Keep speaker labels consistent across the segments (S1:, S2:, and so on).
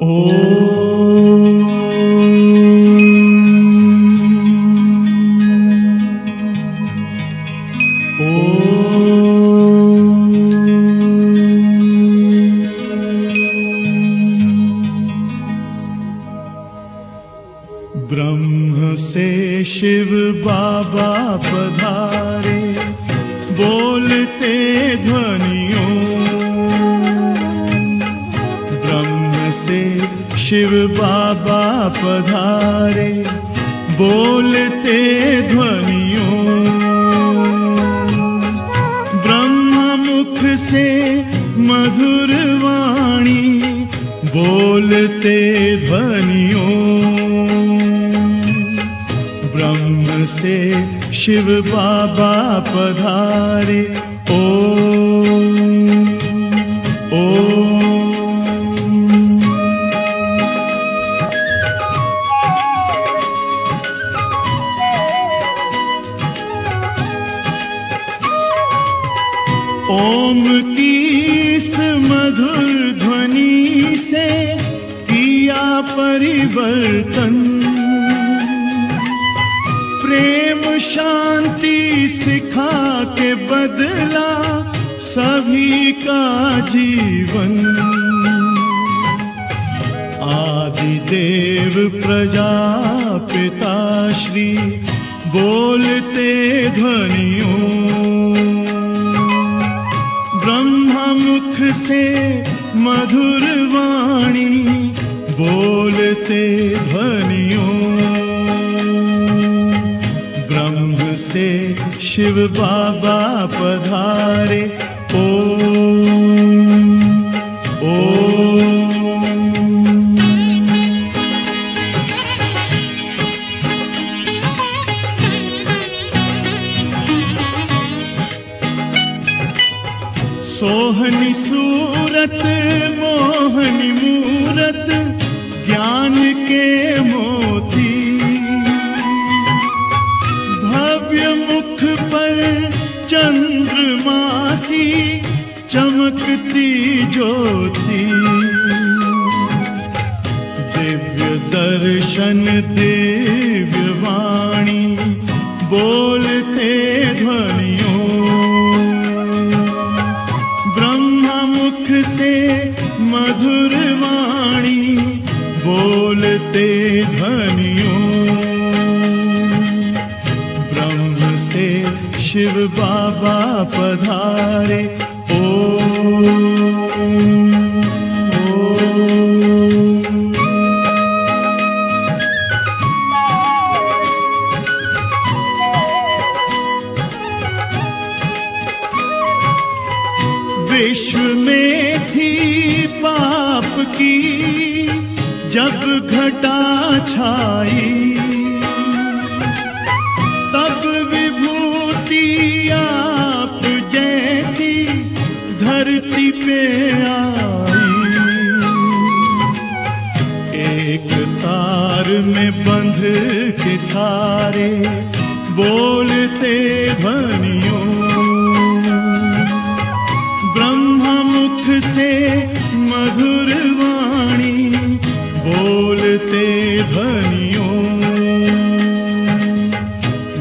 S1: ब्रह्म से शिव बाबा पधारे, बोलते ध्वनियों। ब्रह्म से शिव बाबा पधारे, बोलते ध्वनियों। ब्रह्म मुख से मधुर वाणी, बोलते ध्वनियों। ब्रह्म से शिव बाबा पधारे, ओम ओम। ओम की इस मधुर ध्वनि से किया परिवर्तन। प्रेम शांति सिखा के बदला सभी का जीवन। आदिदेव प्रजापिता श्री बोलते ध्वनियों। ब्रह्म मुख से मधुर वाणी, बोलते ध्वनियों। ब्रह्म से शिव बाबा पधारे, ओम ओम। सोहनी सूरत मोहनी मूरत, ज्ञान के मोती। भव्य मुख पर चंद्रमासी, चमकती ज्योति। दिव्य दर्शन दिव्य वाणी, बोलते ध्वनियों। मुख से मधुर वाणी, बोलते ध्वनियों। ब्रह्म से शिव बाबा पधारे, ओम ओम। विश्व में थी पाप की जब घटा छाई, तब विभूति आप जैसी धरती पे आई। एक तार में बंध के सारे, बोलते ध्वनियों। मुख से मधुर वाणी, बोलते ध्वनियों।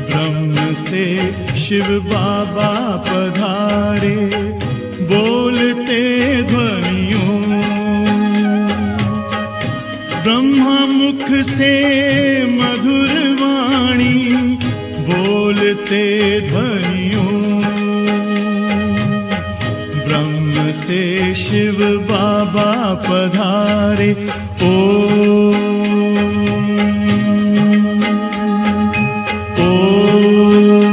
S1: ब्रह्म से शिव बाबा पधारे, बोलते ध्वनियों। ब्रह्म मुख से मधुर वाणी, बोलते ध्वनियों। से शिव बाबा पधारे, ओम ओम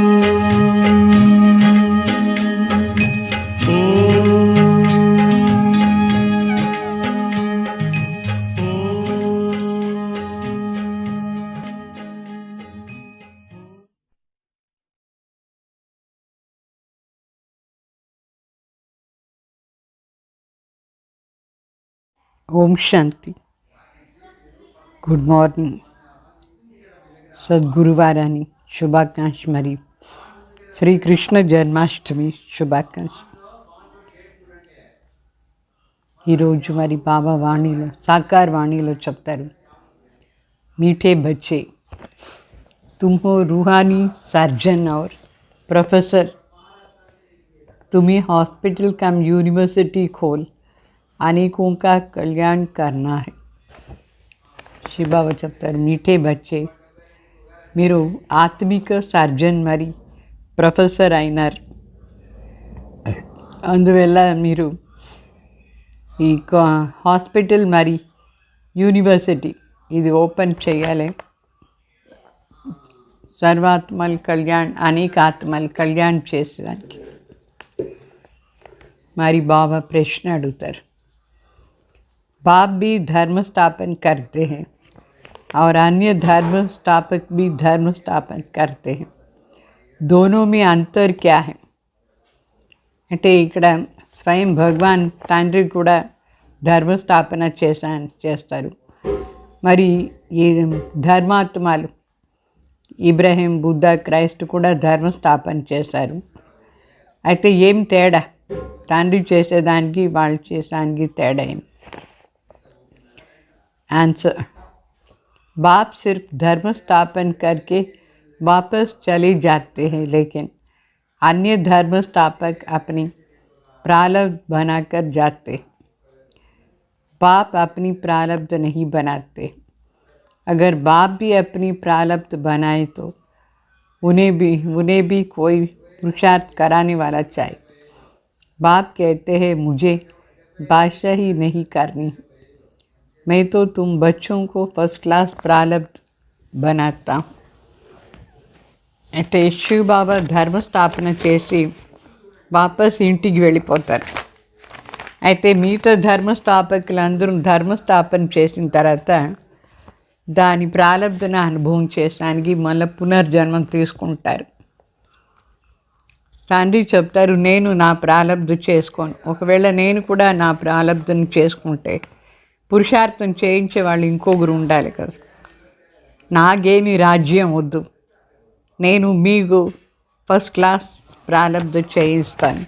S2: ओम शांति। गुड मॉर्निंग सद्गुरुवारानी शुभाकांक्षी मरी श्री कृष्ण जन्माष्टमी शुभाकांक्षी। ఈరోజు మరి బాబా వాణిలో సాకార్ వాణిలో చెప్తారు, मीठे बच्चे तुम हो रूहानी सर्जन और प्रोफेसर, तुम्हें हॉस्पिटल कम यूनिवर्सिटी खोल अनेकों का कल्याण करना है। शिव बाबा చెప్తారు, मीठे बच्चे మీరు ఆత్మిక సర్జన్ మరి ప్రొఫెసర్ అయినారు, అందువల్ల మీరు ఈ హాస్పిటల్ మరి యూనివర్సిటీ ఇది ఓపెన్ చేయాలి, సర్వాత్మల కళ్యాణ్ అనేక ఆత్మల కళ్యాణ్ చేసేదానికి। మరి బాబా ప్రశ్న అడుగుతారు, बाप भी धर्म स्थापन करते हैं और अन्य धर्म स्थापक भी धर्म स्थापन करते हैं, दोनों में अंतर क्या है? అంటే ఇక్కడ స్వయం భగవాన్ తండ్రి కూడా ధర్మస్థాపన చేస్తారు, మరి ఈ ధర్మాత్మలు ఇబ్రహీం, బుద్ధ, క్రైస్ట్ కూడా ధర్మస్థాపన చేశారు। అయితే ఏం తేడా? తండ్రి చేసేదానికి వాళ్ళు చేసేదానికి తేడా ఏం? आंसर, बाप सिर्फ धर्म स्थापन करके वापस चले जाते हैं, लेकिन अन्य धर्म स्थापक अपनी प्रारब्ध बनाकर जाते। बाप अपनी प्रारब्ध नहीं बनाते, अगर बाप भी अपनी प्रारब्ध बनाए तो उन्हें भी कोई पुरुषार्थ कराने वाला चाहिए। बाप कहते हैं, मुझे बादशाही नहीं करनी, मैं तो तुम बच्चों को फर्स्ट क्लास प्रारब्ध बनाता हूँ। అంటే శివ్ బాబా ధర్మస్థాపన చేసి వాపస్ ఇంటికి వెళ్ళిపోతారు। అయితే మిగతా ధర్మస్థాపకులందరూ ధర్మస్థాపన చేసిన తర్వాత దాని ప్రారబ్ధన అనుభవం చేసడానికి మళ్ళీ పునర్జన్మం తీసుకుంటారు। తండ్రి చెప్తారు, నేను నా ప్రారబ్ధ చేసుకోను, ఒకవేళ నేను కూడా నా ప్రారబ్ధం చేసుకుంటే పురుషార్థం చేయించే వాళ్ళు ఇంకొకరు ఉండాలి కదా, నాకేమి రాజ్యం వద్దు, నేను మీకు ఫస్ట్ క్లాస్ ప్రారబ్ధ చేయిస్తాను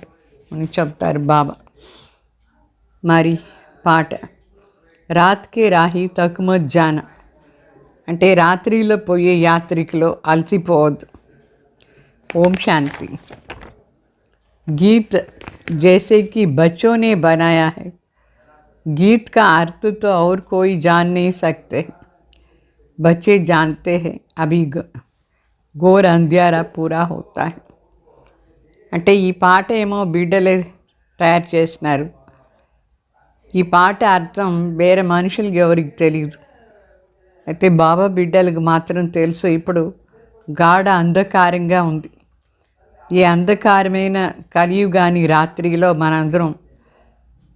S2: అని చెప్తారు బాబా। మరి పాట, రాత్కే రాహి తకుమత్ జాన, అంటే రాత్రిలో పోయే యాత్రికులో అలసిపోవద్దు। ఓం శాంతి। गीत जैसे कि बच्चों ने बनाया है, गीत का अर्थ तो और कोई जान नहीं सकते, बच्चे जानते हैं अभी घोर अंधेरा पूरा होता है। అంటే ఈ పాట ఏమో బిడ్డలే తయారు చేసినారు, ఈ పాట అర్థం వేరే మనుషులకి ఎవరికి తెలియదు, అయితే బాబా బిడ్డలకు మాత్రం తెలుసు। ఇప్పుడు గాఢ అంధకారంగా ఉంది, ఈ అంధకారమైన కలియుగాని రాత్రిలో మనందరం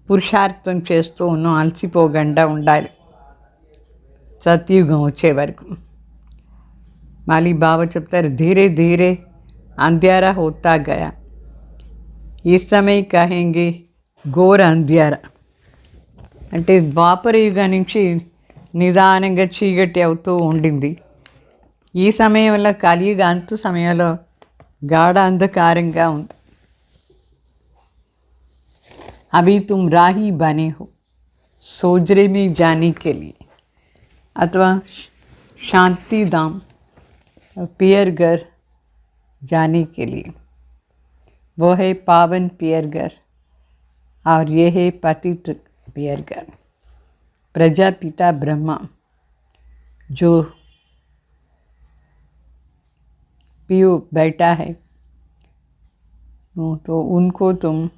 S2: పురుషార్థం చేస్తూ ఉన్నాం, అలసిపోకుండా ఉండాలి సత్యుగం వచ్చే వరకు। మళ్ళీ బాబా చెప్తారు, ధీరే ధీరే అంధ్యారా హోతా గయా, ఈ సమయం కహెంగే ఘోర అంధ్యారా, అంటే ద్వాపర యుగం నుంచి నిదానంగా చీకటి అవుతూ ఉండింది, ఈ సమయంలో కలియుగ అంత సమయంలో గాఢ అంధకారంగా ఉంది। अभी तुम राही बने हो सोजरे में जाने के लिए, अथवा शांति धाम पियर घर जाने के लिए। वो है पावन पियर घर और ये है पतित पियर घर। प्रजापिता ब्रह्मा जो पियो बैठा है, तो उनको तुम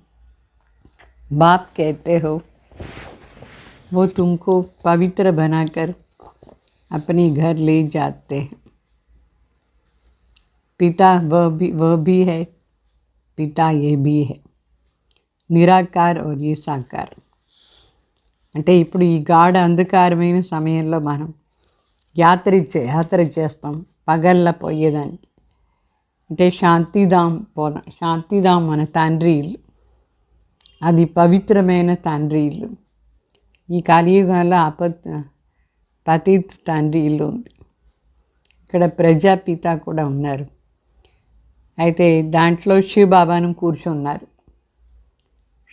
S2: बाप कहते हो, वो तुमको पवित्र बनाकर अपने घर ले जाते हैं। पिता वह भी है, पिता ये भी है, నిరాకార్ और ये సాకార్। అంటే ఇప్పుడు ఈ గాఢ అంధకారమైన సమయంలో మనం యాత్ర చేస్తాం పగళ్ళ పోయేదానికి, అంటే శాంతిధాం మన తండ్రి ఇల్లు, అది పవిత్రమైన తండ్రి ఇల్లు। ఈ కలియుగంలో పతిత్ తండ్రి ఇల్లు ఉంది, ఇక్కడ ప్రజాపిత కూడా ఉన్నారు, అయితే దాంట్లో శివ్ బాబాను కూర్చున్నారు।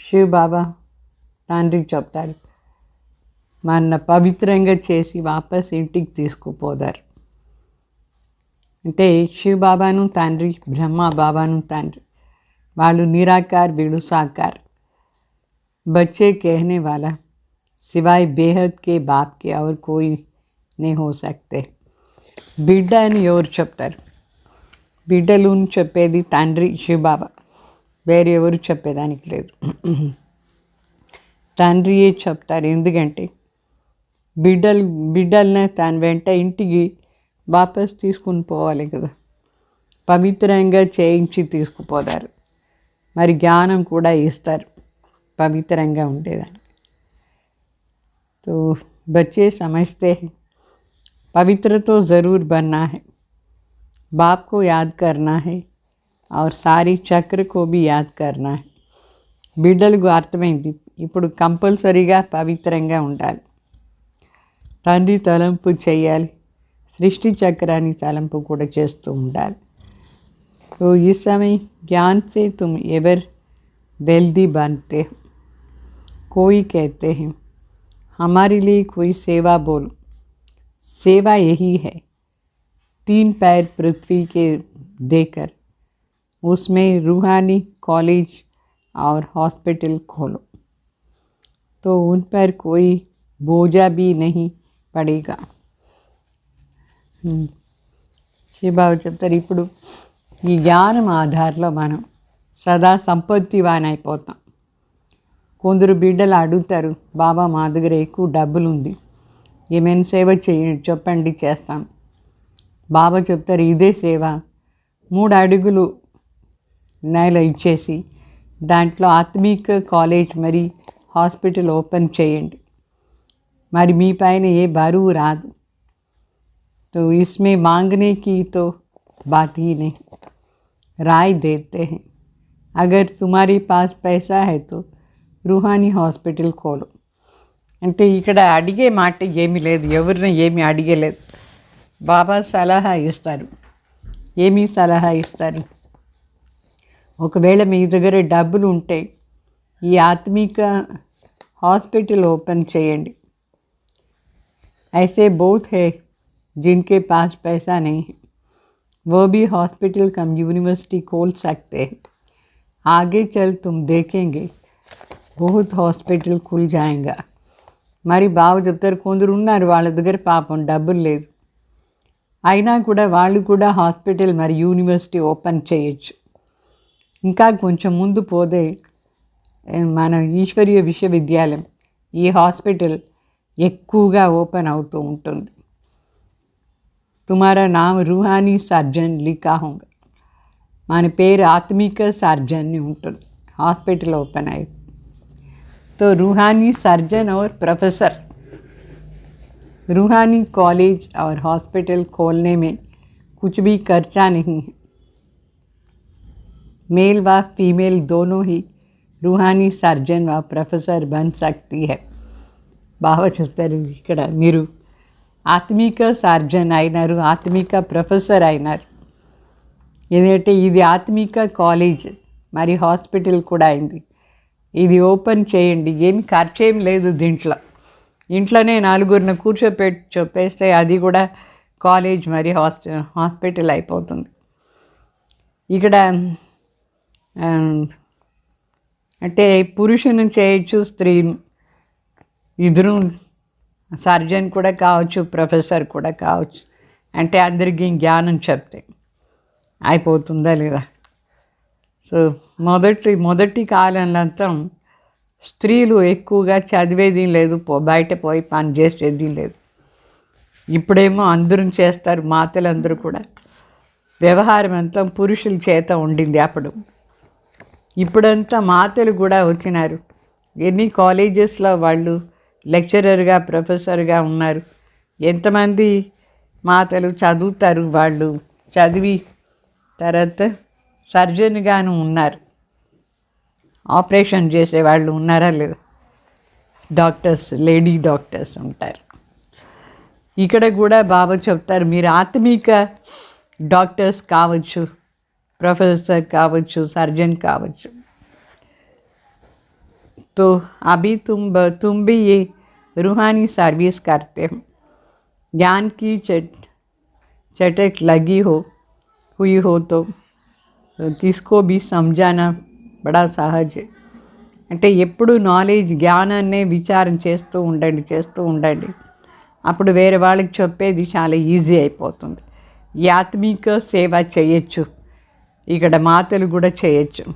S2: శివ్ బాబా తండ్రి చెప్తారు, మన పవిత్రంగా చేసి వాపస్ ఇంటికి తీసుకుపోతారు. అంటే శివ బాబాను తండ్రి, బ్రహ్మ బాబాను తండ్రి, వాళ్ళు నిరాకార్, వీడు సాకార్. बच्चे कहने वाला सिवाय बेहद के बाप के और कोई नहीं हो सकते. బిడ్డ అని ఎవరు చెప్తారు? బిడ్డలు చెప్పేది తండ్రి శివబాబా, వేరే ఎవరు చెప్పేదానికి లేదు. తండ్రియే చెప్తారు. ఎందుకంటే బిడ్డల్ని తన వెంట ఇంటికి వాపస్ తీసుకుని పోవాలి కదా, పవిత్రంగా చేయించి తీసుకుపోతారు. మరి జ్ఞానం కూడా ఇస్తారు పవిత్రంగా ఉండేదాన్ని. तो बच्चे समझते हैं पवित्र तो ज़रूर बनना है, बाप को याद करना है और सारी चक्र को भी याद करना है. బిడ్డలకు అర్థమైంది, ఇప్పుడు కంపల్సరీగా పవిత్రంగా ఉండాలి, తండ్రి తలంపు చేయాలి, సృష్టి చక్రాన్ని తలంపు కూడా చేస్తూ ఉండాలి. तो इस समय ज्ञान से तुम एवर वेल्दी बनते हो. कोई कहते हैं हमारे लिए कोई सेवा बोलो. सेवा यही है, 3 पैर पृथ्वी के देकर उसमें रूहानी कॉलेज और हॉस्पिटल खोलो, तो उन पर कोई बोझा भी नहीं पड़ेगा. శివబాబు చెప్తారు, ఇప్పుడు ఈ జ్ఞానం ఆధారంలో మనం సదా సంపత్తివాన్ అయిపోతాం. కొందరు బిడ్డలు అడుగుతారు, బాబా మా దగ్గర ఎక్కువ డబ్బులు ఉంది, ఏమైనా సేవ చేయండి చెప్పండి చేస్తాం. బాబా చెప్తారు, ఇదే సేవ, 3 అడుగులు నేల ఇచ్చేసి దాంట్లో ఆత్మిక కాలేజ్ మరి హాస్పిటల్ ఓపెన్ చేయండి, మరి మీ పైన ఏ బరువు రాదు. तो इसमें मांगने की तो बात ही नहीं, राय देते हैं अगर तुम्हारे पास पैसा है तो रूहानी హాస్పిటల్ खोलो. అంటే ఇక్కడ అడిగే మాట ఏమీ లేదు, ఎవరిని ఏమీ అడిగలేదు. బాబా సలహా ఇస్తారు. ఏమీ సలహా ఇస్తారు? ఒకవేళ మీ దగ్గర డబ్బులు ఉంటే ఈ ఆత్మిక హాస్పిటల్ ఓపెన్ చేయండి. ऐसे बहुत है जिनके पास पैसा नहीं है, वो भी हॉस्पिटल कम यूनिवर्सिटी खोल सकते हैं. आगे चल तुम देखेंगे बहुत హాస్పిటల్ खुल जाएगा. మరి బాబు చెప్తారు, కొందరు ఉన్నారు వాళ్ళ దగ్గర పాపం డబ్బులు లేదు, అయినా కూడా వాళ్ళు కూడా హాస్పిటల్ మరి యూనివర్సిటీ ఓపెన్ చేయొచ్చు. ఇంకా కొంచెం ముందు పోతే మన ఈశ్వరీయ విశ్వవిద్యాలయం ఈ హాస్పిటల్ ఎక్కువగా ఓపెన్ అవుతూ ఉంటుంది. తుమారా నామ్ రూహానీ సర్జన్ లిఖా హోంగా, మన పేరు ఆత్మిక సర్జన్ ఉంటుంది. హాస్పిటల్ ఓపెన్ అయ్యింది. तो रूहानी सर्जन और प्रोफेसर, रूहानी कॉलेज और हॉस्पिटल खोलने में कुछ भी खर्चा नहीं है. मेल व फीमेल दोनों ही रूहानी सर्जन व प्रोफेसर बन सकती है. బాగా చెప్తారు, ఇక్కడ మీరు ఆత్మిక సర్జన్ అయినారు, ఆత్మిక ప్రొఫెసర్ అయినారు. ఎందుకంటే ఇది ఆత్మిక కాలేజ్ మరి హాస్పిటల్ కూడా అయింది. ఇది ఓపెన్ చేయండి, ఏమి ఖర్చేం లేదు దీంట్లో. ఇంట్లోనే 4 కూర్చోపెట్టి చెప్పేస్తే అది కూడా కాలేజ్ మరి హాస్పిటల్ అయిపోతుంది. ఇక్కడ అంటే పురుషుని చేయొచ్చు, స్త్రీని, ఇద్దరు సర్జన్ కూడా కావచ్చు, ప్రొఫెసర్ కూడా కావచ్చు. అంటే అందరికీ జ్ఞానం చెప్తే అయిపోతుందా లేదా? సో మొదటి కాలంలో స్త్రీలు ఎక్కువగా చదివేది లేదు, బయట పోయి పని చేసేది లేదు. ఇప్పుడేమో అందరూ చేస్తారు, మాతలందరూ కూడా. వ్యవహారం అంతా పురుషుల చేత ఉండింది అప్పుడు. ఇప్పుడంతా మాతలు కూడా వచ్చినారు. ఎన్ని కాలేజెస్లో వాళ్ళు లెక్చరర్గా ప్రొఫెసర్గా ఉన్నారు. ఎంతమంది మాతలు చదువుతారు, వాళ్ళు చదివి తర్వాత సర్జన్గాను ఉన్నారు. ఆపరేషన్ చేసేవాళ్ళు ఉన్నారా లేదా? డాక్టర్స్, లేడీ డాక్టర్స్ ఉంటారు. ఇక్కడ కూడా బాబా చెప్తారు, మీరు ఆత్మిక డాక్టర్స్ కావచ్చు, ప్రొఫెసర్ కావచ్చు, సర్జన్ కావచ్చు. तो अभी तुम भी ये रूहानी सर्विस करते हो। ज्ञान की चटक लगी हुई हो तो किसको भी समझाना बड़ा सहज है। అంటే ఎప్పుడు నాలెడ్జ్ జ్ఞానాన్నే విచారం చేస్తూ ఉండండి. అప్పుడు వేరే వాళ్ళకి చెప్పేది చాలా ఈజీ అయిపోతుంది. ఈ ఆత్మిక సేవ చేయొచ్చు, ఇక్కడ మాతలు కూడా చేయొచ్చు.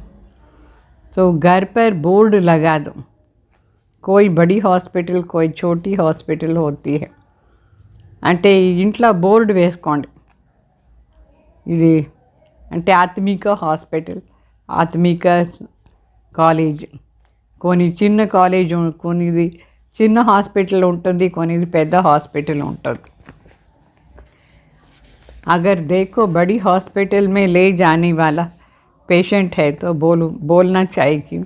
S2: तो घर पर बोर्ड लगा दो, कोई बड़ी हॉस्पिटल कोई छोटी हॉस्पिटल होती है అంటే ఇంట్లో బోర్డు వేసుకోండి. ఇది అంటే ఆత్మిక హాస్పిటల్, ఆత్మిక కాలేజ్. కొన్ని చిన్న కాలేజ్, కొన్నిది చిన్న హాస్పిటల్ ఉంటుంది, కొన్నిది పెద్ద హాస్పిటల్ ఉంటుంది. अगर देखो बड़ी हॉस्पिटल में ले जाने वाला पेशेंट है तो बोलना चाहिए कि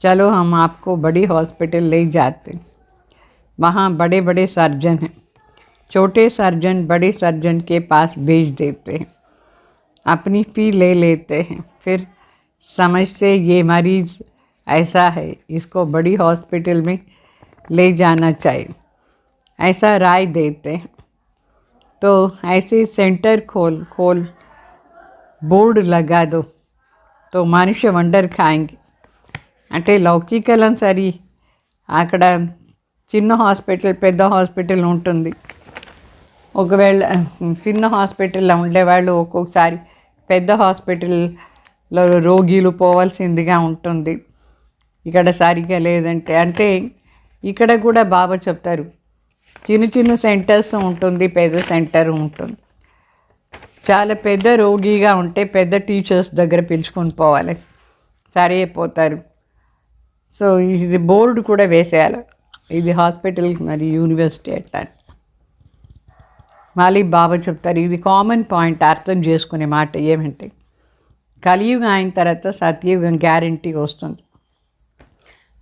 S2: चलो हम आपको बड़ी हॉस्पिटल ले जाते, वहाँ बड़े बड़े सर्जन हैं. छोटे सर्जन बड़े सर्जन के पास भेज देते हैं, अपनी फ़ी ले लेते हैं, फिर समझते ये मरीज़ ऐसा है, इसको बड़ी हॉस्पिटल में ले जाना चाहिए, ऐसा राय देते हैं. तो ऐसे सेंटर खोल बोर्ड लगा दो तो मनुष्य वंडर खाएंगे. అంటే లౌకికలం సరి అక్కడ చిన్న హాస్పిటల్ పెద్ద హాస్పిటల్ ఉంటుంది. ఒకవేళ చిన్న హాస్పిటల్లో ఉండేవాళ్ళు ఒక్కొక్కసారి పెద్ద హాస్పిటల్లో రోగిలు పోవాల్సిందిగా ఉంటుంది. ఇక్కడ సరిగా లేదంటే అంటే ఇక్కడ కూడా బాబా చెప్తారు, చిన్న చిన్న సెంటర్స్ ఉంటుంది, పెద్ద సెంటర్ ఉంటుంది. చాలా పెద్ద రోగిగా ఉంటే పెద్ద టీచర్స్ దగ్గర పిలుచుకొని పోవాలి, సరే అయిపోతారు. సో ఇది బోర్డు కూడా వేసేయాలి, ఇది హాస్పిటల్ మరి యూనివర్సిటీ అట్లా. మళ్ళీ బాబా చెప్తారు, ఇది కామన్ పాయింట్ అర్థం చేసుకునే మాట ఏమంటే కలియుగం అయిన తర్వాత సత్యయుగం గ్యారంటీ వస్తుంది.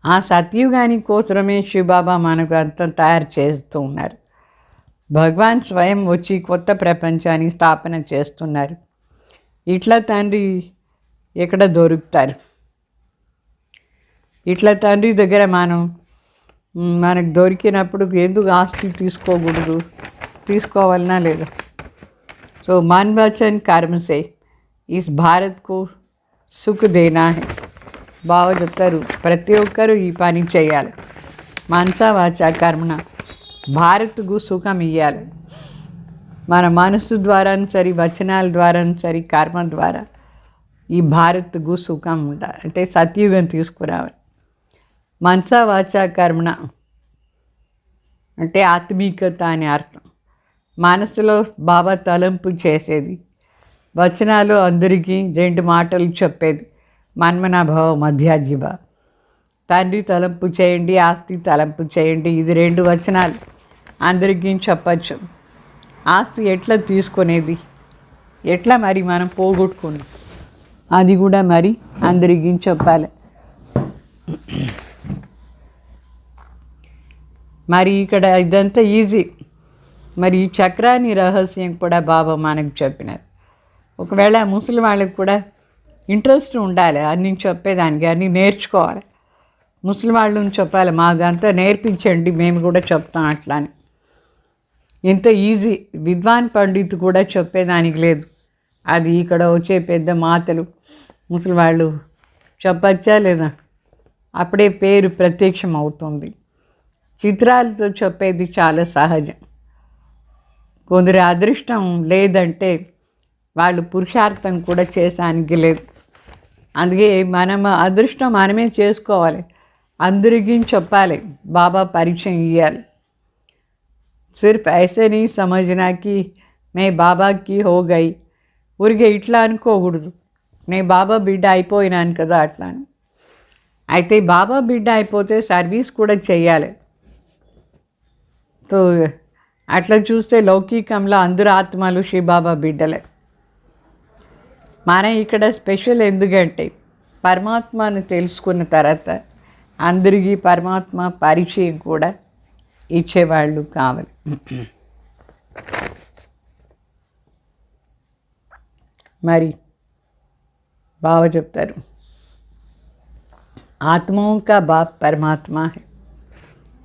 S2: ఆ సత్యయుగాని కోసమే శివబాబా మనకు అంతా తయారు చేస్తూ ఉన్నారు. భగవాన్ స్వయం వచ్చి కొత్త ప్రపంచాన్ని స్థాపన చేస్తున్నారు. ఇట్లా తండ్రి ఎక్కడ దొరుకుతారు? ఇట్లా తండ్రి దగ్గర మనకు దొరికినప్పుడు ఎందుకు ఆస్తి తీసుకోకూడదు? తీసుకోవాలన్నా లేదా? సో मन वचन कर्म से इस भारत को सुख देना है. బాగా చెప్తారు, ప్రతి ఒక్కరూ ఈ పని చేయాలి. మనస వాచ కర్మణ భారత్కు సుఖం ఇవ్వాలి. మన మనసు ద్వారా సరి, వచనాల ద్వారా సరి, కర్మ ద్వారా ఈ భారత్కు సుఖం ఉండాలి. అంటే సత్యుగం తీసుకురావాలి. మనస వాచ కర్మణ అంటే ఆత్మీకత అని అర్థం. మనసులో బాబా తలంపు చేసేది, వచనాలు అందరికీ 2 మాటలు చెప్పేది, మన్మనాభావ మధ్యాజీవ. తండ్రి తలంపు చేయండి, ఆస్తి తలంపు చేయండి, ఇది 2 వచనాలు అందరికీ చెప్పచ్చు. ఆస్తి ఎట్లా తీసుకునేది, ఎట్లా మరి మనం పోగొట్టుకుని, అది కూడా మరి అందరికీ చెప్పాలి. మరి ఇక్కడ ఇదంతా ఈజీ. మరి ఈ చక్రాన్ని రహస్యం కూడా బాబా మనకు చెప్పినారు. ఒకవేళ ముసలి వాళ్ళకి కూడా ఇంట్రెస్ట్ ఉండాలి అన్నీ చెప్పేదానికి, అన్నీ నేర్చుకోవాలి. ముసలి వాళ్ళని చెప్పాలి, మాకంతా నేర్పించండి, మేము కూడా చెప్తాం అట్లా అని. ఇంత ఈజీ. విద్వాన్ పండిత్ కూడా చెప్పేదానికి లేదు. అది ఇక్కడ వచ్చే పెద్ద మాటలు ముసలి వాళ్ళు చెప్పచ్చా లేదా? అప్పుడే పేరు ప్రత్యక్షం అవుతుంది. చిత్రాలతో చెప్పేది చాలా సహజం. కొందరి అదృష్టం లేదంటే వాళ్ళు పురుషార్థం కూడా చేసానికి లేదు. అందుకే మనం అదృష్టం మనమే చేసుకోవాలి, అందరికీ చెప్పాలి, బాబా పరిచయం ఇవ్వాలి. సిర్ఫ్ ఐసే నీ సమझना कि मैं బాబా की हो गई, ఊరికే ఇట్లా అనుకోకూడదు, నేను బాబా బిడ్డ అయిపోయినాను కదా అట్లా అని. అయితే బాబా బిడ్డ అయిపోతే సర్వీస్ కూడా చెయ్యాలి. తో అట్లా చూస్తే లౌకికంలో అందరూ ఆత్మలు శివబాబా బిడ్డలే. మనం ఇక్కడ స్పెషల్ ఎందుకంటే పరమాత్మను తెలుసుకున్న తర్వాత అందరికీ పరమాత్మ పరిచయం కూడా ఇచ్చేవాళ్ళు కావాలి. మరి బాగా చెప్తారు, आत्माओं का बाप परमात्मा है,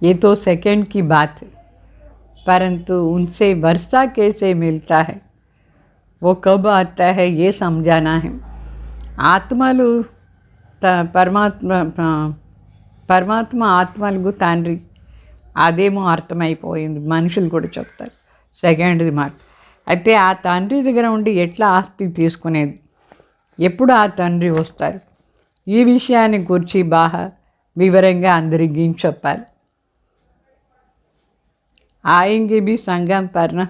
S2: ये तो सेकंड की बात है, परंतु उनसे वर्षा कैसे मिलता है, वो कब आता है, ये समझाना है. ఆత్మలు పరమాత్మ ఆత్మలకు తండ్రి, అదేమో అర్థమైపోయింది, మనుషులు కూడా చెప్తారు సెకండ్ది మాట. అయితే ఆ తండ్రి దగ్గర ఉండి ఎట్లా ఆస్తి తీసుకునేది, ఎప్పుడు ఆ తండ్రి వస్తారు, ఈ విషయాన్ని గురించి బాగా వివరంగా అందరికీ చెప్పాలి. ఆయంగి బి సంగం పర్ణ,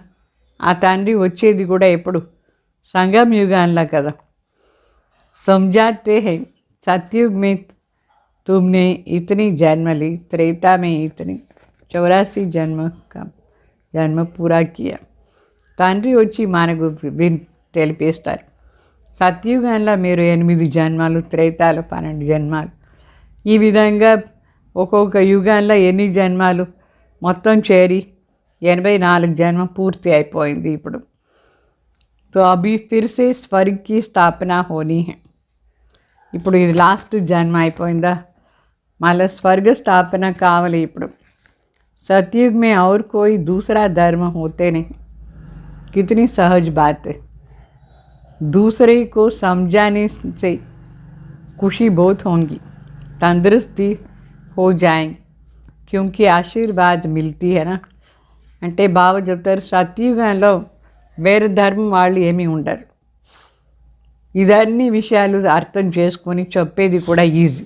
S2: ఆ తండ్రి వచ్చేది కూడా ఎప్పుడు సంగం యుగాల్లో కదా. समझाते हैं सतयुग में तुमने इतनी जन्म ली, त्रेता में इतनी 84 जन्म पूरा किया. తండ్రి వచ్చి మనకు తెలిపేస్తారు, సత్యుగంలో మీరు 8 జన్మాలు, త్రేతాలు 12 జన్మాలు, ఈ విధంగా ఒక్కొక్క యుగంలో ఎన్ని జన్మాలు మొత్తం చేరి 84 జన్మ పూర్తి అయిపోయింది ఇప్పుడు. तो अभी फिर से स्वर्ग की स्थापना होनी है. ఇప్పుడు ఇది లాస్ట్ జన్మ అయిపోయిందా, మళ్ళీ స్వర్గ స్థాపన కావాలి ఇప్పుడు. सतयुग में और कोई दूसरा धर्म होते नहीं. कितनी सहज बात है. दूसरे को समझाने से खुशी बहुत होगी, तंदुरुस्ती हो जाएंगे, क्योंकि आशीर्वाद मिलती है ना. అంటే బాబా చెప్తారు, సత్యుగంలో వేరే ధర్మం వాళ్ళు ఏమీ ఉండరు. ఇదన్నీ విషయాలు అర్థం చేసుకొని చెప్పేది కూడా ఈజీ.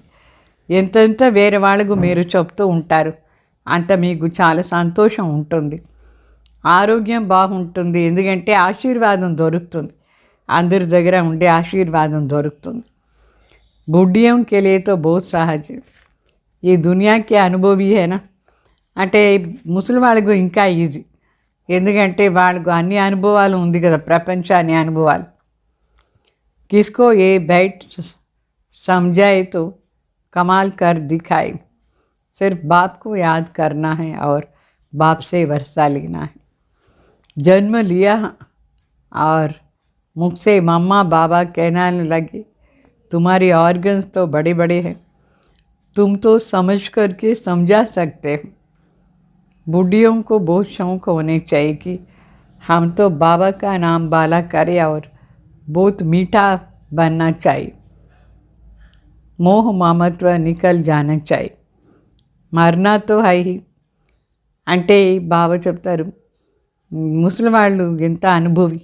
S2: ఎంతెంత వేరే వాళ్ళకు మీరు చెప్తూ ఉంటారు అంత మీకు చాలా సంతోషం ఉంటుంది, ఆరోగ్యం బాగుంటుంది, ఎందుకంటే ఆశీర్వాదం దొరుకుతుంది, అందరి దగ్గర ఉండే ఆశీర్వాదం దొరుకుతుంది. బుడ్డియం के लिए तो बहुत सहज है, ఈ దునియాకి అనుభవి హేనా. అంటే ముసలి వాళ్ళకు ఇంకా ఈజీ, ఎందుకంటే వాళ్ళకు అన్ని అనుభవాలు ఉంది కదా, ప్రపంచాన్ని అనుభవాలు. किसको ये बैठ समझाए तो कमाल कर दिखाए. सिर्फ बाप को याद करना है और बाप से वर्षा लेना है. जन्म लिया और मुख से मम्मा बाबा कहने लगे, तुम्हारे ऑर्गन्स तो बड़े बड़े हैं, तुम तो समझ करके समझा सकते हो. बुढ़ियों को बहुत शौक होने चाहिए कि हम तो बाबा का नाम बाला करें और बहुत मीठा बनना चाहिए. मोह ममत्व निकल जाना चाहिए, मरना तो है ही. అంటే బాబా చెప్తారు, ముసలి వాళ్ళు ఎంత అనుభవి,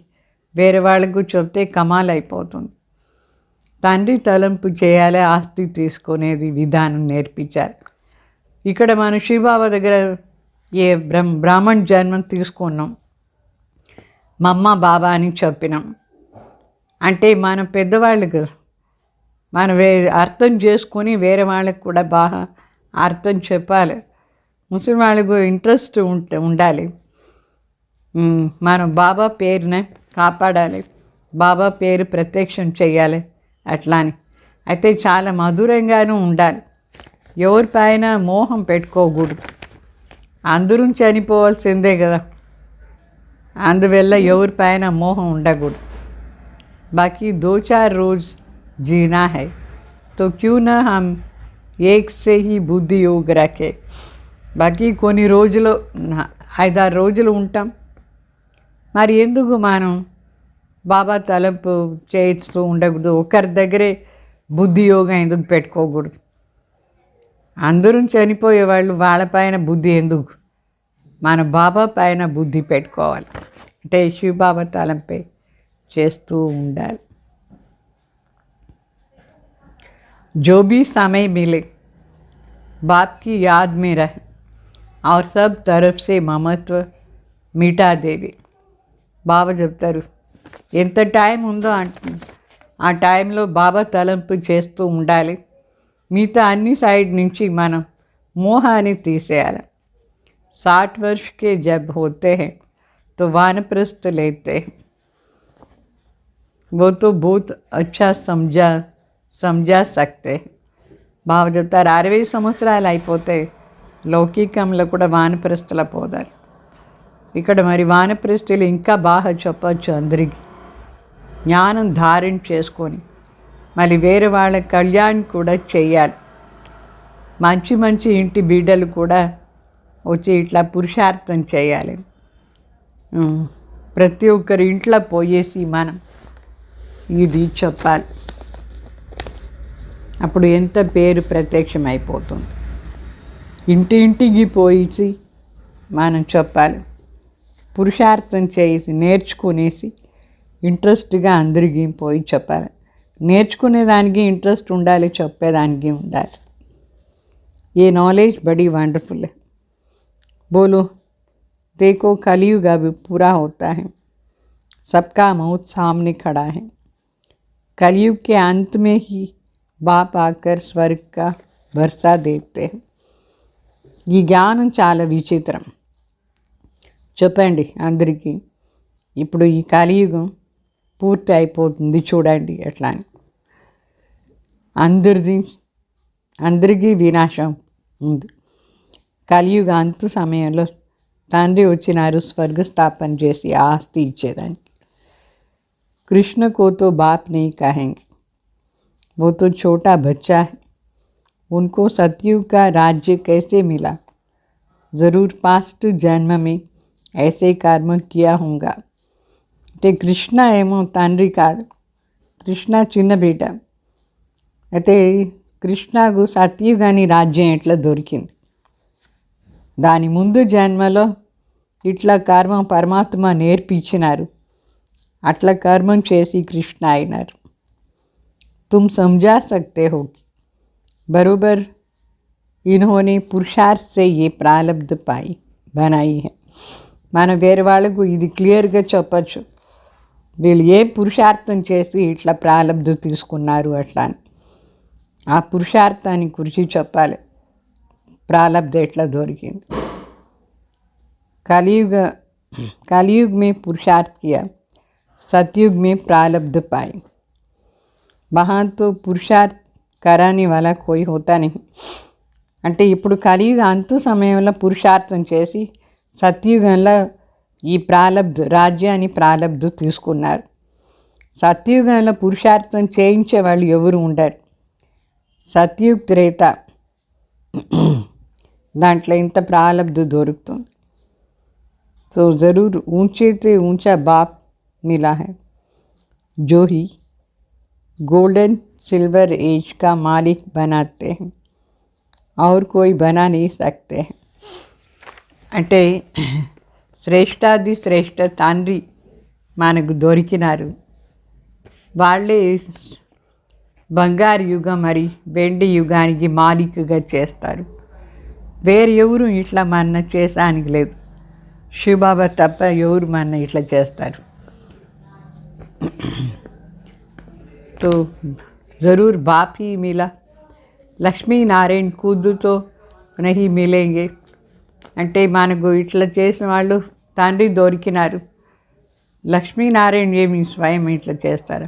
S2: వేరే వాళ్ళకు చెప్తే కమాల్ అయిపోతుంది. తండ్రి తలంపు చేయాలి, ఆస్తి తీసుకునేది విధానం నేర్పించారు. ఇక్కడ మనం శివబాబా దగ్గర ఏ బ్రాహ్మణ్ జన్మం తీసుకున్నాం, మమ్మ బాబా అని చెప్పినాం. అంటే మన పెద్దవాళ్ళు కదా, మనం అర్థం చేసుకొని వేరే వాళ్ళకి కూడా బాగా అర్థం చెప్పాలి. ముస్లిం వాళ్ళకు ఇంట్రెస్ట్ ఉండాలి, మనం బాబా పేరుని కాపాడాలి, బాబా పేరు ప్రత్యక్షం చేయాలి అట్లా అని. అయితే చాలా మధురంగానూ ఉండాలి, ఎవరిపైన మోహం పెట్టుకోకూడదు. అందరూ చనిపోవాల్సిందే కదా, అందువల్ల ఎవరిపైన మోహం ఉండకూడదు. बाकी 2-4 रोज़ जीना है, तो क्यों ना हम एक से ही बुद्धि योग रखें. बाकी కొన్ని రోజులు 5-6 రోజులు ఉంటాం, మరి ఎందుకు మనం బాబా తలంపు చేస్తూ ఉండకూడదు, ఒకరి దగ్గరే బుద్ధి యోగం ఎందుకు పెట్టుకోకూడదు. అందరూ చనిపోయేవాళ్ళు, వాళ్ళపైన బుద్ధి ఎందుకు, మన బాబా పైన బుద్ధి పెట్టుకోవాలి. అంటే శివబాబా తలంపై చేస్తూ ఉండాలి. जो भी समय मिले बाप की याद में रहे और सब तरफ से ममत्व मिटा देवे. బాబా చెప్తారు, ఎంత టైం ఉందో ఆ టైంలో బాబా తలంపు చేస్తూ ఉండాలి. మిగతా అన్ని సైడ్ నుంచి మనం మోహాన్ని తీసేయాలి. 60 वर्ष के जब होते हैं तो वानप्रस्थ लेते हैं. वो तो बहुत अच्छा समझा सकते. బాబా చెప్తారు, 60 సంవత్సరాలు అయిపోతే లౌకికంలో కూడా వానప్రస్థులు పోదారు. ఇక్కడ మరి వానప్రస్థులు ఇంకా బాగా చెప్పచ్చు అందరికీ. జ్ఞానం ధారణ చేసుకొని మళ్ళీ వేరే వాళ్ళ కళ్యాణ్ కూడా చేయాలి. మంచి మంచి ఇంటి బిడ్డలు కూడా వచ్చి ఇట్లా పురుషార్థం చేయాలి. ప్రతి ఒక్కరి ఇంట్లో పోయేసి మనం ఇది చెప్పాలి. అప్పుడు ఎంత పేరు ప్రత్యక్షం అయిపోతుంది. ఇంటింటికి పోయి మనం చెప్పాలి. పురుషార్థం చేసి నేర్చుకునేసి ఇంట్రెస్ట్గా అందరికీ పోయి చెప్పాలి. నేర్చుకునేదానికి ఇంట్రెస్ట్ ఉండాలి, చెప్పేదానికి ఉండాలి. ये नॉलेज बड़ी वंडरफुल है. बोलो, देखो कलयुग अब पूरा होता है, सबका मौत सामने खड़ा है. कलयुग के अंत में ही बाप आकर स्वर्ग का वर्षा देते हैं. ఈ జ్ఞానం చాలా విచిత్రం. చెప్పండి అందరికీ. ఇప్పుడు ఈ కలియుగం పూర్తి అయిపోతుంది, చూడండి ఎట్లా అని. అందరికీ వినాశం ఉంది. కలియుగ అంతు సమయంలో తండ్రి వచ్చినారు స్వర్గస్థాపన చేసి ఆస్తి ఇచ్చేదానికి. कृष्ण को तो बाप नहीं कहेंगे, वो तो छोटा बच्चा है. उनको सतयुग का राज्य कैसे मिला? ज़रूर पास्ट जन्म में ऐसे कर्म किया होगा. అంటే కృష్ణ ఏమో తండ్రి కాదు, కృష్ణ చిన్న బిడ్డ. అయితే కృష్ణకు సత్యుగాని రాజ్యం ఎట్లా దొరికింది? దాని ముందు జన్మలో ఇట్లా కర్మ పరమాత్మ నేర్పించినారు, అట్లా కర్మం చేసి కృష్ణ అయినారు. तुम समझा सकते हो कि बरोबर इन्होंने पुरुषार्थ से ये प्रारब्ध बनाई है. మన వేరే వాళ్ళకు ఇది క్లియర్గా చెప్పచ్చు, వీళ్ళు ఏ పురుషార్థం చేసి ఇట్లా ప్రారబ్ధ తీసుకున్నారు అట్లా అని. ఆ పురుషార్థాన్ని గురించి చెప్పాలి, ప్రారబ్ధ ఎట్లా దొరికింది. कलयुग में पुरुषार्थ किया, सतयुग में प्रारब्ध पाए. वहाँ तो पुरुषार्थ कराने वाला कोई होता नहीं. అంటే ఇప్పుడు కలియుగ అంతు సమయంలో పురుషార్థం చేసి సత్యుగంలో ఈ రాజ్యాన్ని ప్రారబ్ధ తీసుకున్నారు. సత్యుగంలో పురుషార్థం చేయించే వాళ్ళు ఎవరు ఉండరు. సత్యుగ్ త్రేత దాంట్లో ఇంత ప్రారబ్ధ దొరుకుతుంది. तो ज़रूर ऊंचे से ऊंचा बाप मिला है, जो ही गोल्डन सिल्वर एज का मालिक बनाते हैं और कोई बना नहीं सकते हैं. అంటే శ్రేష్టాది శ్రేష్ఠ తండ్రి మనకు దొరికినారు. వాళ్ళే బంగారు యుగం మరి వెండి యుగానికి మాలికగా చేస్తారు. వేరు ఎవరు ఇట్లా మన చేసానికి లేదు. శివబాబా తప్ప ఎవరు మన ఇట్లా చేస్తారు. तो ज़रूर बाप ही मिला. లక్ష్మీ నారాయణ खुद नहीं मिलेंगे. అంటే మనకు ఇట్లా చేసిన వాళ్ళు తండ్రి దొరికినారు. లక్ష్మీనారాయణ ఏమి స్వయం ఇట్లా చేస్తారు.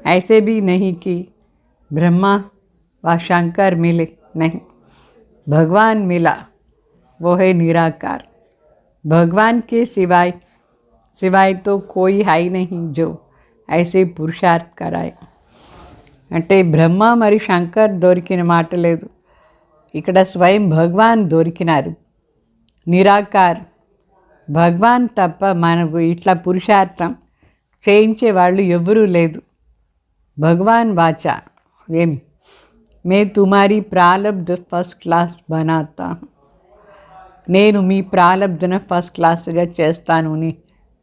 S2: ऐसे भी नहीं कि ब्रह्मा व शंकर मिले, नहीं, भगवान मिला, वो है निराकार. भगवान के सिवाय तो कोई है ही नहीं जो ऐसे पुरुषार्थ कराए. అంటే బ్రహ్మ మరి శంకర్ దొరికిన మాట లేదు, ఇక్కడ స్వయం భగవాన్ దొరికినారు. నిరాకార్ భగవాన్ తప్ప మనకు ఇట్లా పురుషార్థం చేయించే వాళ్ళు ఎవరూ లేదు. భగవాన్ వాచా ఏమి, మే తుమారీ ప్రారబ్ధ ఫస్ట్ క్లాస్ బనాతా, నేను మీ ప్రారబ్ధన ఫస్ట్ క్లాస్గా చేస్తాను అని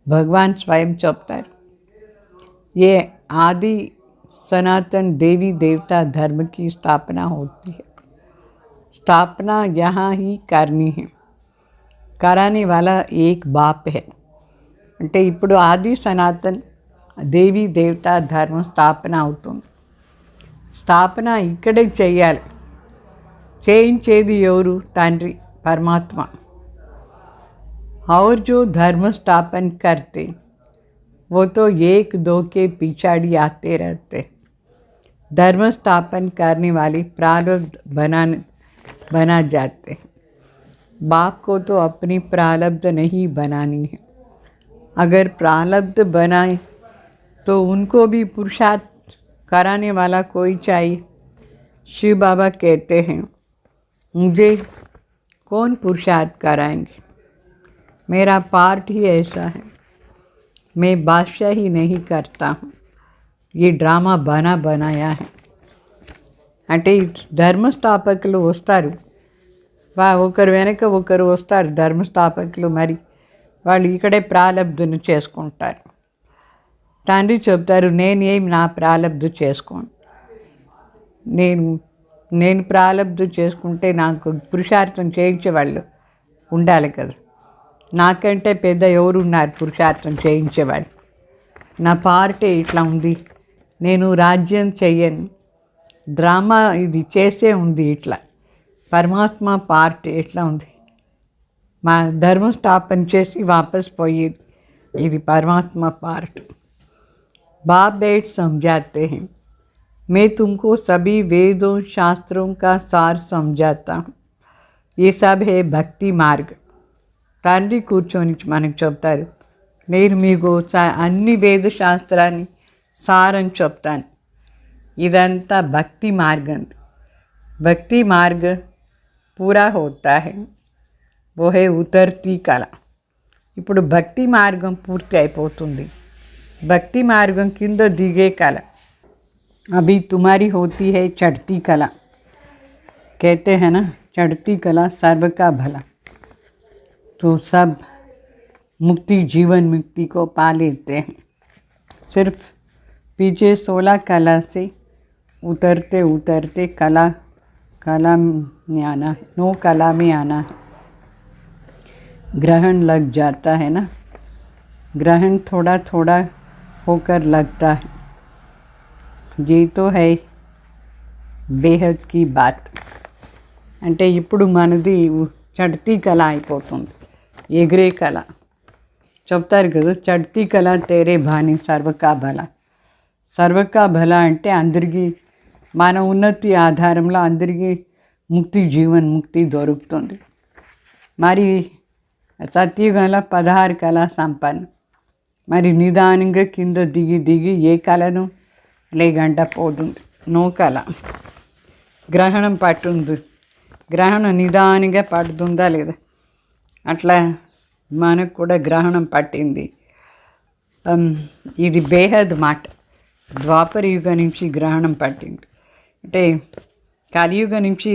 S2: భగవాన్ స్వయం చెప్తారు. ఏ ఆది सनातन देवी देवता धर्म की स्थापना होती है. स्थापना यहाँ ही करनी है. कराने वाला एक बाप है. అంటే ఇప్పుడు ఆది సనాతన్ దేవీ దేవతా ధర్మం స్థాపన అవుతుంది. స్థాపన ఇక్కడే చేయాలి. చేయించేది ఎవరు? తండ్రి పరమాత్మ. और जो धर्म स्थापन करते वो तो एक दो के पिछाड़ी आते रहते. धर्म स्थापन करने वाली प्रारब्ध बना जाते. बाप को तो अपनी प्रारब्ध नहीं बनानी है. अगर प्रारब्ध बनाए तो उनको भी पुरुषार्थ कराने वाला कोई चाहिए. शिव बाबा कहते हैं, मुझे कौन पुरुषार्थ कराएंगे? मेरा पार्ट ही ऐसा है, मैं बादशाह ही नहीं करता हूँ, ये డ్రామా बनाया है. అంటే ధర్మస్థాపకులు వస్తారు, ఒకరు వెనక ఒకరు వస్తారు ధర్మస్థాపకులు. మరి వాళ్ళు ఇక్కడే ప్రాలబ్ధును చేసుకుంటారు. తండ్రి చెప్తారు, నేనేం నా ప్రాలబ్ధు చేసుకోను. నేను ప్రాలబ్ధు చేసుకుంటే నాకు పురుషార్థం చేయించేవాళ్ళు ఉండాలి కదా. నాకంటే పెద్ద ఎవరున్నారు పురుషార్థం చేయించేవాళ్ళు? నా పార్టీ ఇట్లా ఉంది, నేను రాజ్యం చెయ్యను, డ్రామా ఇది చేసే ఉంది. ఇట్లా పరమాత్మ పార్టీ ఎట్లా ఉంది? మా ధర్మస్థాపన చేసి వాపస్ పోయేది, ఇది పరమాత్మ పార్ట్. बाप बैठ समझाते हैं, मैं तुमको सभी वेदों शास्त्रों का सार समझाता हूँ, ये सब है भक्ति मार्ग. తండ్రి కూర్చొని మనకు చెప్తారు, నేను మీకు అన్ని వేద శాస్త్రాన్ని సారం చెప్తాను, ఇదంతా భక్తి మార్గం. భక్తి మార్గ పూరా హోతా హై, वो है उतरती कला. ఇప్పుడు భక్తి మార్గం పూర్తి అయిపోతుంది. भक्ति मार्गम किंद दिगे कला. अभी तुम्हारी होती है चढ़ती कला. कहते हैं ना, चढ़ती कला सर्व का भला. तो सब मुक्ति जीवन मुक्ति को पा लेते हैं. सिर्फ पीछे 16 कला से उतरते उतरते कला में आना है, 9 कला में आना है. ग्रहण लग जाता है ना, ग्रहण थोड़ा थोड़ा होकर लगता है. ये तो है బేహద్ की बात. అంటే ఇప్పుడు మనది చడ్తీ కళ అయిపోతుంది, ఎగిరే కళ. చెప్తారు కదా, చడ్తీ కళ తేరే భాని సర్వకా భల. సర్వకా భల అంటే అందరికీ మన ఉన్నతి ఆధారంలో అందరికీ ముక్తి జీవన్ ముక్తి దొరుకుతుంది. మరి సత్యుగంలో 16 కళా సంపన్న. మరి నిదానంగా కింద దిగి దిగి ఏ కళను లేకుండా పోతుంది. నో కళ. గ్రహణం పట్టుంది, గ్రహణం నిదానంగా పడుతుందా లేదా? అట్లా మనకు కూడా గ్రహణం పట్టింది. ఇది బేహద్ మాట. ద్వాపర యుగం నుంచి గ్రహణం పట్టింది అంటే కలియుగం నుంచి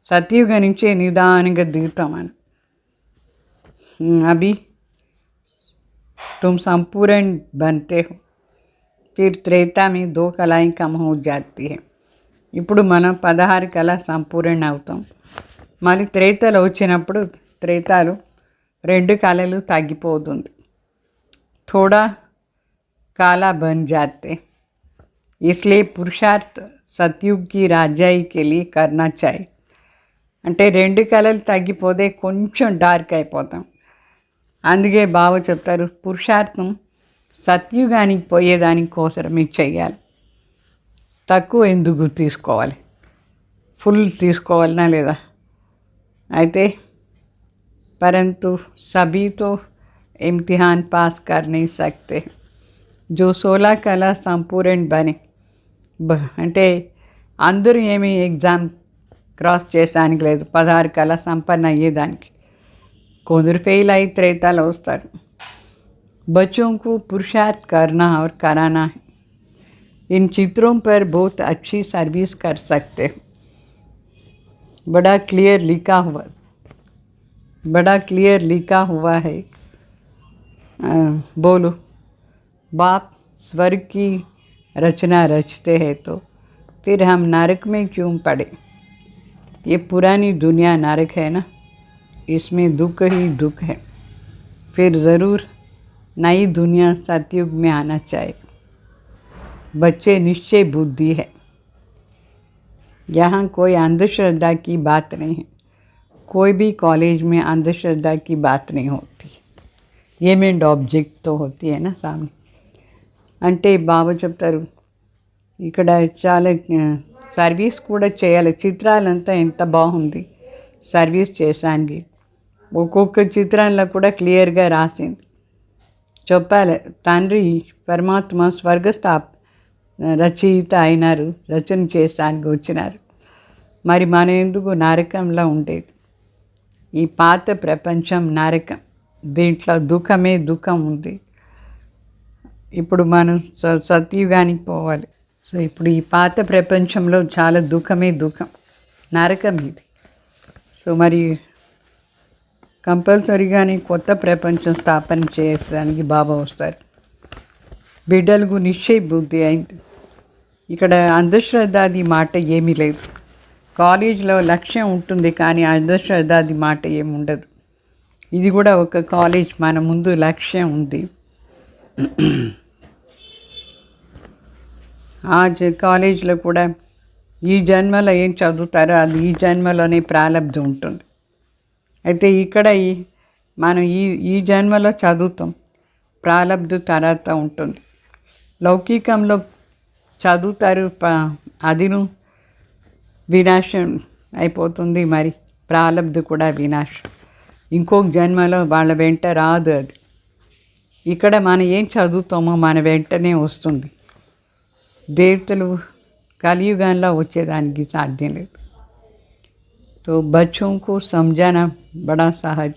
S2: సత్యుగం నుంచే నిదానంగా దిగుతాం మనం. అభి तुम संपूर्ण बनते हो, फिर त्रेता में 2 कलाएँ कम हो जाती है. ఇప్పుడు మనం 16 కళ సంపూర్ణ అవుతాం. మళ్ళీ త్రేతలు వచ్చినప్పుడు త్రేతాలు 2 కళలు తగ్గిపోతుంది. थोड़ा काला बन जाते, इसलिए पुरुषार्थ सतयुग की राजाई के लिए करना चाहिए. అంటే 2 కళలు తగ్గిపోతే కొంచెం డార్క్ అయిపోతాం. అందుకే బావ చెప్తారు, పురుషార్థం సత్యుగానికి పోయేదానికి కోసమే చెయ్యాలి. తక్కువ ఎందుకు తీసుకోవాలి, ఫుల్ తీసుకోవాలనా లేదా? అయితే परंतु सभी तो इम्तिहान पास कर नहीं सकते. जो 16 कला संपूर्ण बने అంటే అందరూ ఏమీ ఎగ్జామ్ క్రాస్ చేసానికి లేదు, 16 కళ సంపన్న అయ్యేదానికి. కొందరు ఫెయిల్ అయి త్రేతాలు వస్తారు. बच्चों को पुरुषार्थ करना और कराना है. इन चित्रों पर बहुत अच्छी सर्विस कर सकते हो. बड़ा क्लियर लिखा हुआ है. बोलो, बाप स्वर्ग की रचना रचते हैं तो फिर हम नरक में क्यों पड़े? ये पुरानी दुनिया नरक है ना, इसमें दुख ही दुख है. फिर ज़रूर नई दुनिया सतयुग में आना चाहिए. बच्चे निश्चय बुद्धि है, यहाँ कोई अंधश्रद्धा की बात नहीं है. कोई भी कॉलेज में अंधश्रद्धा की बात नहीं होती. ये मेन ऑब्जेक्ट तो होती है ना सामने. అంటే బాబా చెప్తారు, ఇక్కడ చాలా సర్వీస్ కూడా చేయాలి. చిత్రాలంతా ఎంత బాగుంది సర్వీస్ చేసానికి. ఒక్కొక్క చిత్రంలో కూడా క్లియర్గా రాసింది. చెప్పాలి, తండ్రి పరమాత్మ స్వర్గస్థాప్ రచయిత అయినారు, రచన చేసానికి వచ్చినారు. మరి మన ఎందుకు నరకంలా ఉండేది. ఈ పాత ప్రపంచం నరకం, దీంట్లో దుఃఖమే దుఃఖం ఉంది. ఇప్పుడు మనం సత్యుగానికి పోవాలి. సో ఇప్పుడు ఈ పాత ప్రపంచంలో చాలా దుఃఖమే దుఃఖం, నరకం ఇది. సో మరి కంపల్సరీగానే కొత్త ప్రపంచం స్థాపన చేసేదానికి బాబా వస్తారు. బిడ్డలకు నిశ్చయ బుద్ధి అయింది. ఇక్కడ అంధశ్రద్ధాది మాట ఏమీ లేదు. కాలేజీలో లక్ష్యం ఉంటుంది కానీ అంధశ్రద్ధాది మాట ఏమి ఉండదు. ఇది కూడా ఒక కాలేజ్, మన ముందు లక్ష్యం ఉంది. ఆ కాలేజీలో కూడా ఈ జన్మలో ఏం చదువుతారో అది ఈ జన్మలోనే ప్రారంధం ఉంటుంది. అయితే ఇక్కడ మనం ఈ జన్మలో చదువుతాం, ప్రారంధం తర్వాత ఉంటుంది. లౌకికంలో చదువుతారు, అదిను వినాశం అయిపోతుంది. మరి ప్రారంధం కూడా వినాశం, ఇంకొక జన్మలో వాళ్ళ వెంట రాదు అది. ఇక్కడ మనం ఏం చదువుతామో మన వెంటనే వస్తుంది. దేవతలు కలియుగంలో వచ్చేదానికి సాధ్యం లేదు. तो बच्चों को समझाना बड़ा सहज,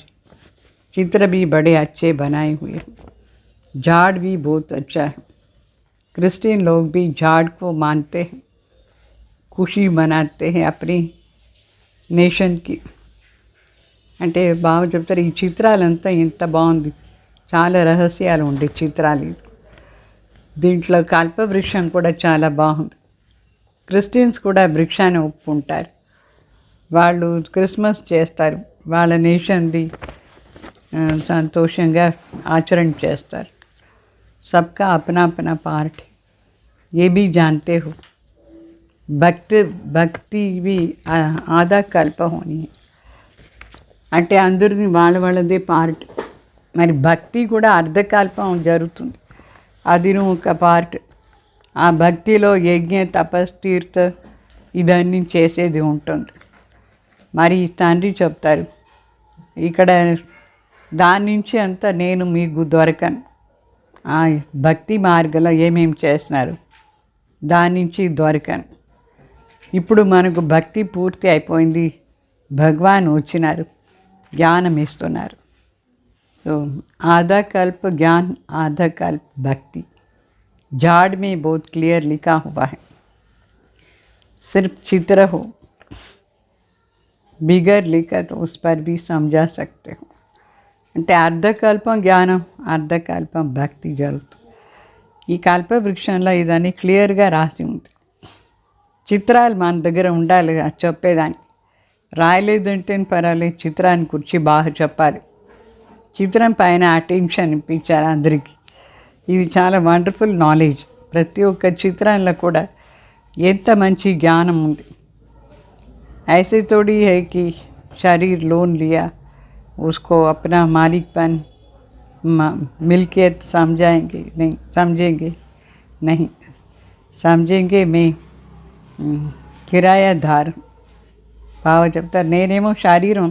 S2: चित्र भी बड़े अच्छे बनाए हुए हैं, झाड़ भी बहुत अच्छा है. क्रिश्चियन लोग भी झाड़ को मानते हैं, खुशी मनाते हैं अपनी నేషన్ की. అంటే బాగా చెప్తారు, ఈ చిత్రాలంతా ఎంత బాగుంది, చాలా రహస్యాలు ఉండే చిత్రాలు. దీంట్లో కల్పవృక్షం కూడా చాలా బాగుంది. క్రిస్టియన్స్ కూడా వృక్షాన్ని ఒప్పుకుంటారు. వాళ్ళు క్రిస్మస్ చేస్తారు, వాళ్ళ నేషన్ది సంతోషంగా ఆచరణ చేస్తారు. సబ్కా అప్నా అప్నా పార్ట్, ఏ భీ జాన్తే హో. భక్తి भी ఆదా కల్ప హోని, అంటే అందరిది వాళ్ళదే పార్ట్. మరి భక్తి కూడా అర్ధకల్పం జరుగుతుంది, అది ఒక పార్ట్. ఆ భక్తిలో యజ్ఞ తపస్సు తీర్థ ఇదన్నీ చేసేది ఉంటుంది. మరి తండ్రి చెప్తారు ఇక్కడ, దాని నుంచి అంతా నేను మీకు దొరకను. ఆ భక్తి మార్గంలో ఏమేమి చేస్తున్నారు దాని నుంచి దొరకను. ఇప్పుడు మనకు భక్తి పూర్తి అయిపోయింది, భగవాన్ వచ్చినారు, జ్ఞానం ఇస్తున్నారు. तो आधा कल्प ज्ञान आधा कल्प भक्ति, झाड़ में बहुत क्लियर लिखा हुआ है. सिर्फ चित्र हो, बिगर लिखा तो उस पर भी समझा सकते हो. అంటే అర్ధకల్పం జ్ఞానం, అర్ధకల్పం భక్తి జరుగుతుంది. ఈ కల్ప వృక్షంలో ఇదని క్లియర్గా రాసి ఉంది. చిత్రాలు మన దగ్గర ఉండాలి చెప్పేదాన్ని. రాయలేదంటే పర్వాలేదు, చిత్రాన్ని గురించి బాగా చెప్పాలి. చిత్రం పైన అటెన్షన్ ఇప్పించాలి అందరికీ. ఇది చాలా వండర్ఫుల్ నాలెడ్జ్. ప్రతి ఒక్క చిత్రంలో కూడా ఎంత మంచి జ్ఞానం ఉంది. ऐसे थोड़ी है कि शरीर लोन लिया, उसको अपना मालिकपन मिल्कियत समझेंगे नहीं समझेंगे मैं కిరాయాదార్. బాగా చెప్తారు, నేనేమో శరీరం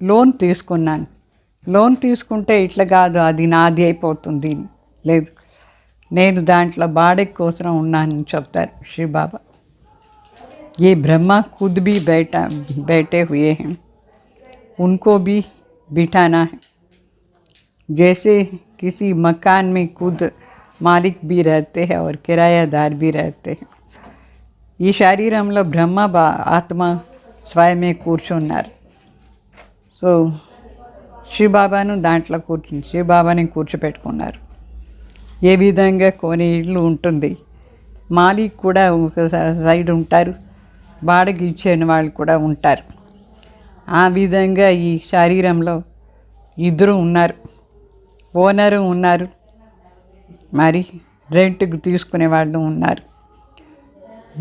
S2: లోన్ తీసుకున్నాను, లోన్ తీసుకుంటే ఇట్లా కాదు అది నాది అయిపోతుంది, లేదు నేను దాంట్లో బాడెక్ కోసం ఉన్నానని చెప్తారు శ్రీ బాబా. ये ब्रह्मा खुद भी बैठे हुए हैं, उनको भी बिठाना है. जैसे किसी मकान में खुद मालिक भी रहते हैं और किरायादार भी रहते हैं. ఈ శరీరంలో బ్రహ్మ ఆత్మ స్వయమే కూర్చున్నారు. సో శివబాబాను దాంట్లో శివబాబాని కూర్చోపెట్టుకున్నారు. ఏ విధంగా కొన్ని ఇళ్ళు ఉంటుంది, మాలిక్ కూడా ఒక సైడ్ ఉంటారు, బాడకి ఇచ్చిన వాళ్ళు కూడా ఉంటారు. ఆ విధంగా ఈ శరీరంలో ఇద్దరు ఉన్నారు, ఓనరు ఉన్నారు, మరి రెంట్కి తీసుకునే వాళ్ళు ఉన్నారు.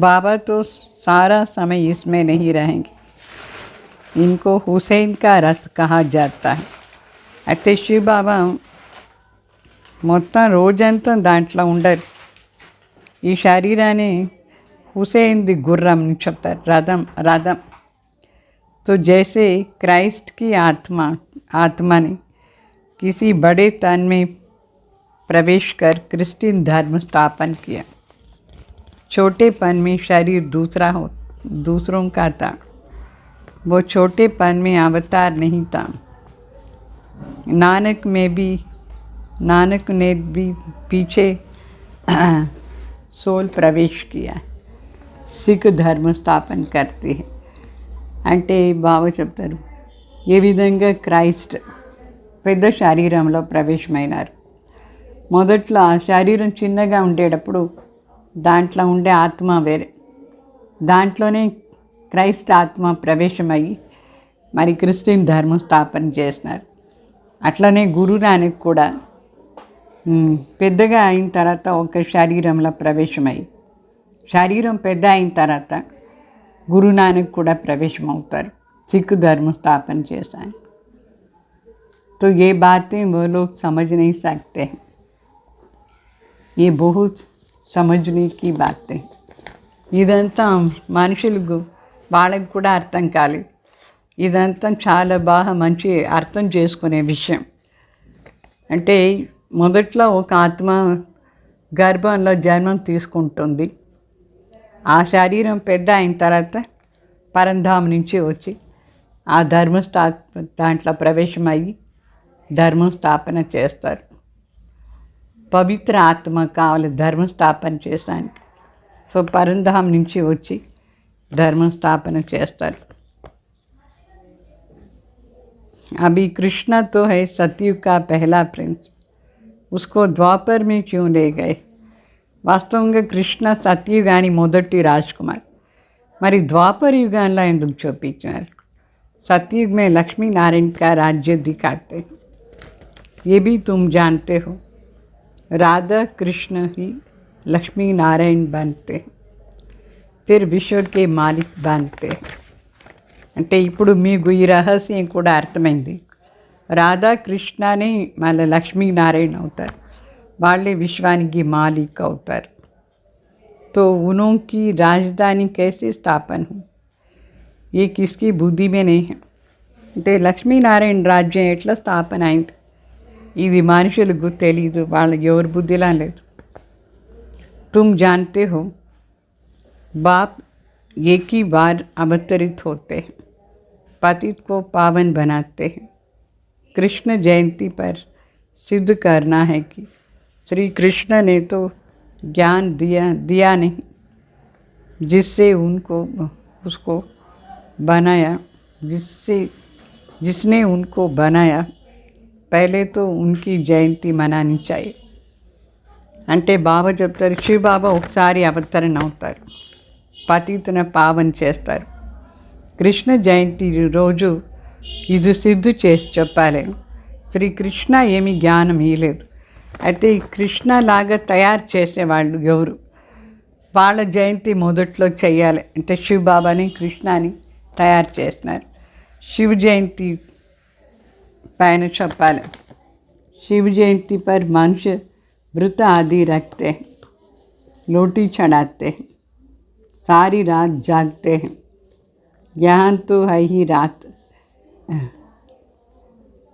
S2: बाबा तो सारा समय इसमें नहीं रहेंगे, इनको हुसैन का रथ कहा जाता है. అయితే శివ బాబా మొత్తం రోజంతా దాంట్లో ఉండరు. ఈ శరీరాన్ని హుసేన్ది గుర్రం అని చెప్తారు, రథం. तो जैसे क्राइस्ट की आत्मा ने किसी बड़े तन में प्रवेश कर क्रिश्चियन धर्म स्थापन किया. छोटेपन में शरीर दूसरा दूसरों का था। वो छोटेपन में अवतार नहीं था। नानक ने भी पीछे सोल प्रवेश किया। సిక్ ధర్మ స్థాపన करते हैं అంటే బాబా చెప్తారు ఏ విధంగా క్రైస్ట్ పెద్ద శరీరంలో ప్రవేశమైనారు. మొదట్లో ఆ శరీరం చిన్నగా ఉండేటప్పుడు దాంట్లో ఉండే ఆత్మ వేరే, దాంట్లోనే క్రైస్ట్ ఆత్మ ప్రవేశమయ్యి మరి క్రిస్టియన్ ధర్మం స్థాపన చేసినారు. అట్లనే గురునానక్ కూడా పెద్దగా అయిన తర్వాత ఒక శరీరంలో ప్రవేశమయ్యి, శరీరం పెద్ద అయిన తర్వాత గురునానక్ కూడా ప్రవేశం అవుతారు, సిక్ ధర్మ స్థాపన చేశాను. तो ये बातें वो लोग समझ नहीं सकते हैं. ये बहुत समझने की बातें. ఇదంతా మనుషులకు వాళ్ళకి కూడా అర్థం కాలేదు. ఇదంతా చాలా బాగా మంచి అర్థం చేసుకునే విషయం. అంటే మొదట్లో ఒక ఆత్మ గర్భంలో జన్మం తీసుకుంటుంది. ఆ శరీరం పెద్ద అయిన తర్వాత పరంధామ నుంచి వచ్చి ఆ దాంట్లో ప్రవేశమయ్యి ధర్మం స్థాపన చేస్తారు. పవిత్ర ఆత్మ కావాలి ధర్మ స్థాపన చేశాను. సో పరంధామ నుంచి వచ్చి ధర్మ స్థాపన చేస్తారు. अभी कृष्णा तो है सतयुग का पहला प्रिंस, उसको द्वापर में क्यों ले गए? వాస్తవంగా కృష్ణ సత్యయుగాని మొదటి రాజ్కుమార్, మరి ద్వాపర యుగాల్లో ఎందుకు చూపించారు? सतयुग में लक्ष्मी नारायण का राज्य दिखाते, ये भी तुम जानते हो. राधा कृष्ण ही लक्ष्मी नारायण बनते, फिर विश्व के मालिक बनते. అంటే ఇప్పుడు మీకు ఈ రహస్యం కూడా అర్థమైంది. రాధాకృష్ణనే మళ్ళీ లక్ష్మీనారాయణ అవుతారు, వాళ్ళే విశ్వానికి మాలిక్ అవుతారు. तो उनकी राजधानी कैसे स्थापन हो, ये किसकी बुद्धि में नहीं है. అంటే లక్ష్మీనారాయణ రాజ్యం ఎట్లా స్థాపన అయింది ఇది మనుషులకు తెలీదు, వాళ్ళ ఎవరి బుద్ధిలా లేదు. तुम जानते हो बाप एक ही बार अवतरित होते हैं, पतित को पावन बनाते हैं. कृष्ण जयंती पर सिद्ध करना है कि श्री कृष्ण ने तो ज्ञान दिया नहीं, जिससे उसको बनाया, जिसने उनको बनाया, पहले तो उनकी जयंती मनानी चाहिए. అంటే బాబా చెప్తారు, శివ బాబా ఒకసారి అవతరణ అవుతారు, పతితున పావన్ చేస్తారు. కృష్ణ జయంతి రోజు ఇది సిద్ధు చేసి చెప్పాలి. శ్రీకృష్ణ ఏమీ జ్ఞానం ఇవ్వలేదు, అయితే కృష్ణ లాగా తయారు చేసేవాళ్ళు ఎవరు, వాళ్ళ జయంతి మొదట్లో చెయ్యాలి. అంటే శివ బాబాని కృష్ణని తయారు చేసినారు. శివ జయంతి పైన చెప్పాలి. శివ జయంతి पर मनुष्य व्रत आदि रखते हैं, लोटी चढ़ाते हैं, सारी रात जागते हैं. यहाँ तो है ही रात,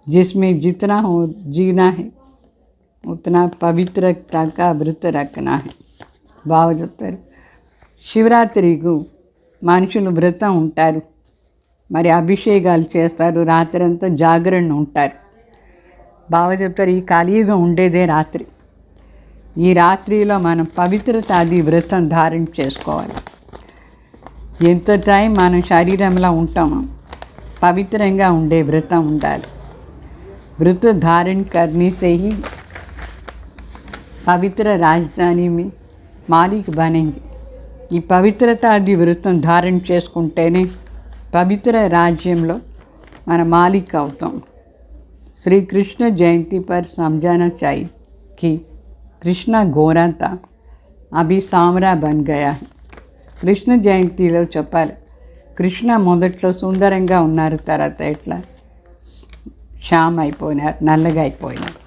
S2: जिसमें जितना हो जीना है उतना पवित्रता का व्रत रखना है. బాగా చెప్తారు. శివరాత్రికి మనుషులు వ్రతం ఉంటారు, మరి అభిషేకాలు చేస్తారు, రాత్రంతా జాగరణ ఉంటారు. బాగా చెప్తారు, ఈ కలియుగం ఉండేదే రాత్రి. ఈ రాత్రిలో మనం పవిత్రతాది వ్రతం ధారణ చేసుకోవాలి. ఎంత టైం మనం శరీరంలో ఉంటామో పవిత్రంగా ఉండే వ్రతం ఉండాలి. व्रत धारण करने से ही पवित्र राजधानी में मालिक बनेंगे. ఈ పవిత్రతాది వ్రతం ధారణ చేసుకుంటేనే పవిత్ర రాజ్యంలో మన మాలిక్ అవుతాం. श्री कृष्ण जयंती पर समझाना चाहिए कि कृष्ण गोरा था, अभी सांवरा बन गया है. కృష్ణ జయంతిలో చెప్పాలి, కృష్ణ మొదట్లో సుందరంగా ఉన్నారు, తర్వాత ఎట్లా శ్యామ్ అయిపోయినారు, నల్లగా అయిపోయినారు.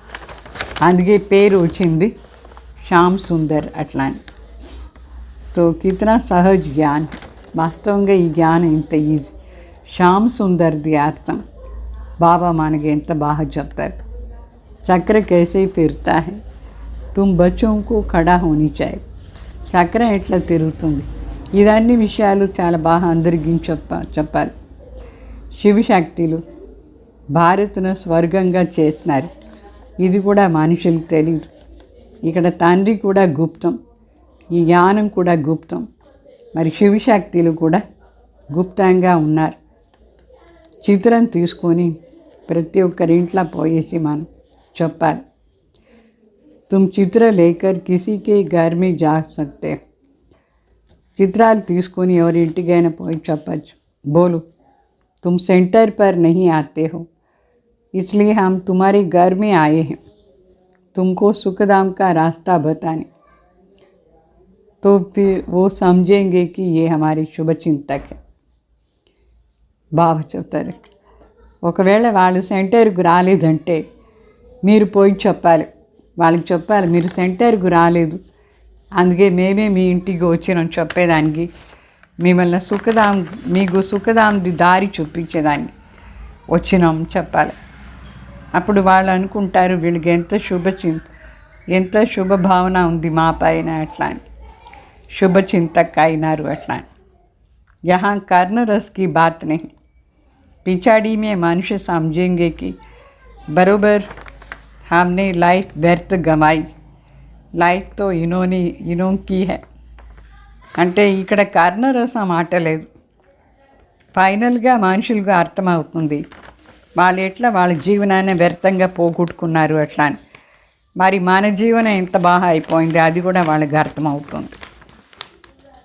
S2: అందుకే పేరు వచ్చింది శ్యామ్ సుందర్ అట్లా అని. तो कितना सहज ज्ञान, వాస్తవంగా ఈ జ్ఞానం ఇంత ఈజీ. శ్యామ్ సుందర్ది అర్థం బాబా మనకి ఎంత బాగా చెప్తారు. చక్ర कैसे फिरता है, तुम बच्चों को खड़ा होनी चाहिए. చక్రం ఎట్లా తిరుగుతుంది, ఇదన్ని విషయాలు చాలా బాగా అందరికీ చెప్పాలి. శివశక్తులు భారత్ను స్వర్గంగా చేసినారు. ఇది కూడా మనుషులకు తెలియదు. ఇక్కడ తండ్రి కూడా గుప్తం, ఈ జ్ఞానం కూడా గుప్తం. మరి శివశక్తులు కూడా గుప్తంగా ఉన్నారు. చిత్రం తీసుకొని ప్రతి ఒక్కరింట్లో పోయేసి మనం చెప్పాలి. तुम चित्र लेकर किसी के घर में जा सकते हो. चित्राలు తీసుకొని ఎవరింటికైనా పోయి చెప్పచ్చు. बोलो तुम सेंटर पर नहीं आते हो, इसलिए हम तुम्हारे घर में आए हैं तुमको सुखधाम का रास्ता बताने. तो फिर वो समझेंगे कि ये हमारे शुभ चिंतक है. బాగా చెప్తారు. ఒకవేళ వాళ్ళు సెంటర్కు రాలేదంటే మీరు పోయి చెప్పాలి. వాళ్ళకి చెప్పాలి, మీరు సెంటర్కు రాలేదు, అందుకే మేమే మీ ఇంటికి వచ్చినాం చెప్పేదానికి, మిమ్మల్ని మీకు సుఖధాంది దారి చూపించేదానికి వచ్చినాం చెప్పాలి. అప్పుడు వాళ్ళు అనుకుంటారు వీళ్ళకి ఎంత శుభ భావన ఉంది మా పైన అట్లా అని, శుభచింతక అయినారు అట్లా. यहाँ कर्ण रस की बात नहीं, पिछाड़ी में मनुष्य समझेंगे कि बरोबर हमने लाइफ व्यर्थ गंवाई, लाइफ तो इन्हों की है. అంటే ఇక్కడ కర్ణరసం ఆటలేదు. ఫైనల్గా మనుషులుగా అర్థమవుతుంది వాళ్ళు ఎట్లా వాళ్ళ జీవనాన్ని వ్యర్థంగా పోగొట్టుకున్నారు అట్లా అని. మరి మన జీవనం ఎంత బాగా అయిపోయింది అది కూడా వాళ్ళకి అర్థమవుతుంది.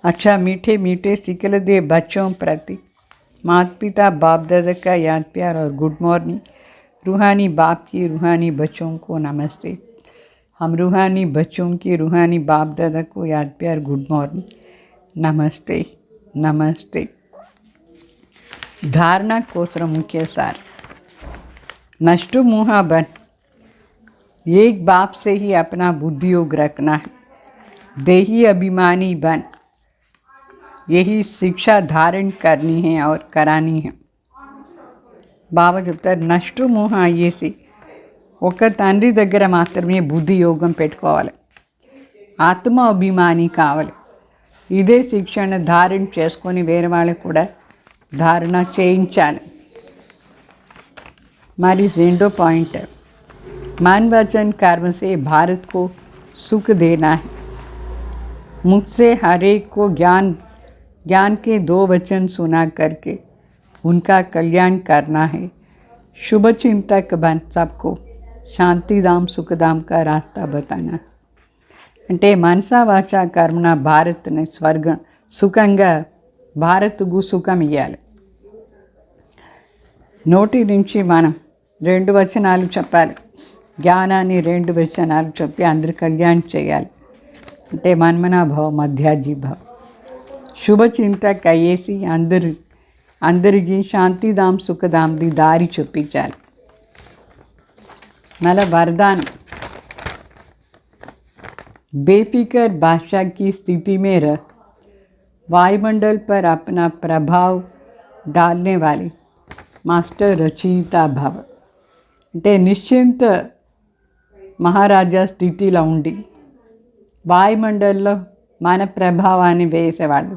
S2: अच्छा मीठे मीठे सिकल दे बच्चों प्रति माता पिता बाप दादा का याद प्यार और गुड मॉर्निंग. रूहानी बाप की रूहानी बच्चों को नमस्ते. हम रूहानी बच्चों की रूहानी बाप दादा को याद प्यार गुड मॉर्निंग नमस्ते नमस्ते. धारणा कोसर मुख्य सार. नष्ट मुहा बन, एक बाप से ही अपना बुद्धियोग रखना है. देही अभिमानी बन, यही शिक्षा धारण करनी है और करानी है. బాబా చెప్తారు నష్టు మోహ అయ్యేసి ఒక తండ్రి దగ్గర మాత్రమే బుద్ధి యోగం పెట్టుకోవాలి, ఆత్మ అభిమాని కావాలి. ఇదే శిక్షణ ధారణ చేసుకొని వేరే వాళ్ళకి కూడా ధారణ చేయించాలి. మరి రెండో పాయింట్, मन वचन कर्म से भारत को सुख देना है. मुझसे हर एक को ज्ञान के 2 वचन सुना करके उनका कल्याण करना है. शुभ चिंतक बन सबको शांतिधाम सुखधाम का रास्ता बताना. అంటే మనసా వాచా కర్మన భారత్ని స్వర్గం సుఖంగా భారత్కు సుఖం ఇవ్వాలి. నోటి నుంచి మనం 2 వచనాలు చెప్పాలి. జ్ఞానాన్ని 2 వచనాలు చెప్పి అందరు కళ్యాణం చేయాలి. అంటే మన్మనాభావ మధ్యాజీభావ శుభచింతక అయ్యేసి అందరికీ శాంతిధామ్ సుఖధామ్ది దారి చూపించాలి. మళ్ళా वरदान, बेफिक्र बादशाह की स्थिति में रह, वायुमंडल पर अपना प्रभाव डालने वाले मास्टर रचयिता भव. అంటే నిశ్చింత మహారాజా స్థితిలో ఉండి వాయుమండల్లో మన ప్రభావాన్ని వేసేవాళ్ళు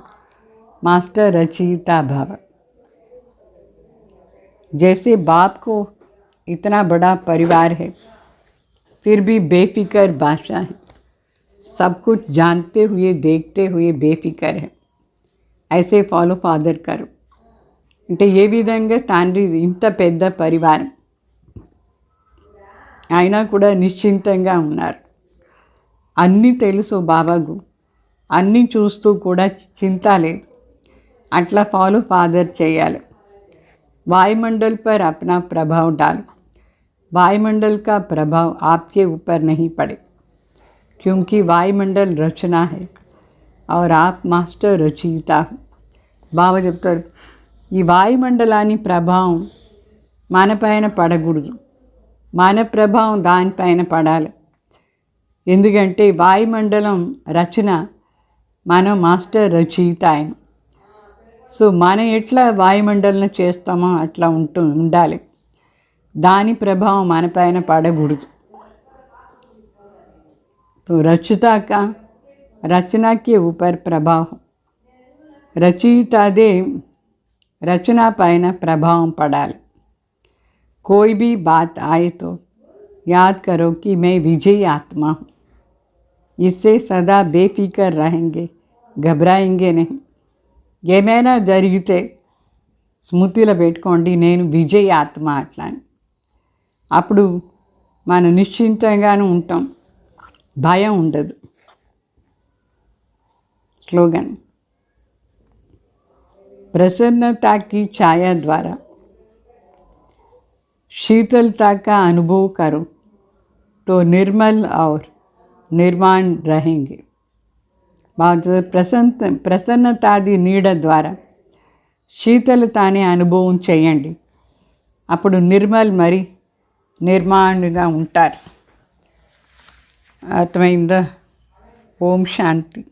S2: मास्टर रचयिता भव. जैसे बाप को इतना बड़ा परिवार है फिर भी बेफिक्र बादशाह है, सब कुछ जानते हुए देखते हुए बेफिक्र है. ऐसे फॉलो फादर करो. అంటే ఏ విధంగా తండ్రి ఇంత పెద్ద పరివారం అయినా కూడా నిశ్చింతంగా ఉన్నారు. అన్నీ తెలుసు బాబాకు, అన్నీ చూస్తూ కూడా చింత లేదు. అట్లా फॉलो फादर చేయాలి. वायुमंडल पर अपना प्रभाव डालो. वायुमंडल का प्रभाव आपके ऊपर नहीं पड़े क्योंकि वायुमंडल रचना है और आप मास्टर रचयिता हो. బాబా చెప్తారు ఈ వాయుమండలాన్ని ప్రభావం మన పైన పడకూడదు, మన ప్రభావం దానిపైన పడాలి. ఎందుకంటే వాయుమండలం రచన మన మాస్టర్ రచయిత ఆయన. సో మనం ఎట్లా వాయుమండలం చేస్తామో అట్లా ఉండాలి, దాని ప్రభావం మన పైన పడకూడదు. तो रचना के ऊपर प्रभाव రచయితదే రచన పైన ప్రభావం పడాలి. कोई भी बात आए तो याद करो कि मैं विजयी आत्मा हूँ. इससे सदा बेफिक्र रहेंगे, घबराएंगे नहीं. ఏమైనా జరిగితే స్మృతిలో పెట్టుకోండి, నేను విజయీ ఆత్మ అట్లా అని. అప్పుడు మనం నిశ్చింతంగానే ఉంటాం, భయం ఉండదు. स्लोगन. प्रसन्नता की छाया द्वारा शीतलता का अनुभव करो तो निर्मल और निर्माण रहेंगे. ప్రసన్నతాది నీడ ద్వారా శీతలతానే అనుభవం చేయండి, అప్పుడు నిర్మల్ మరి నిర్మాణంగా ఉంటారు. అర్థమైందా? ఓం శాంతి.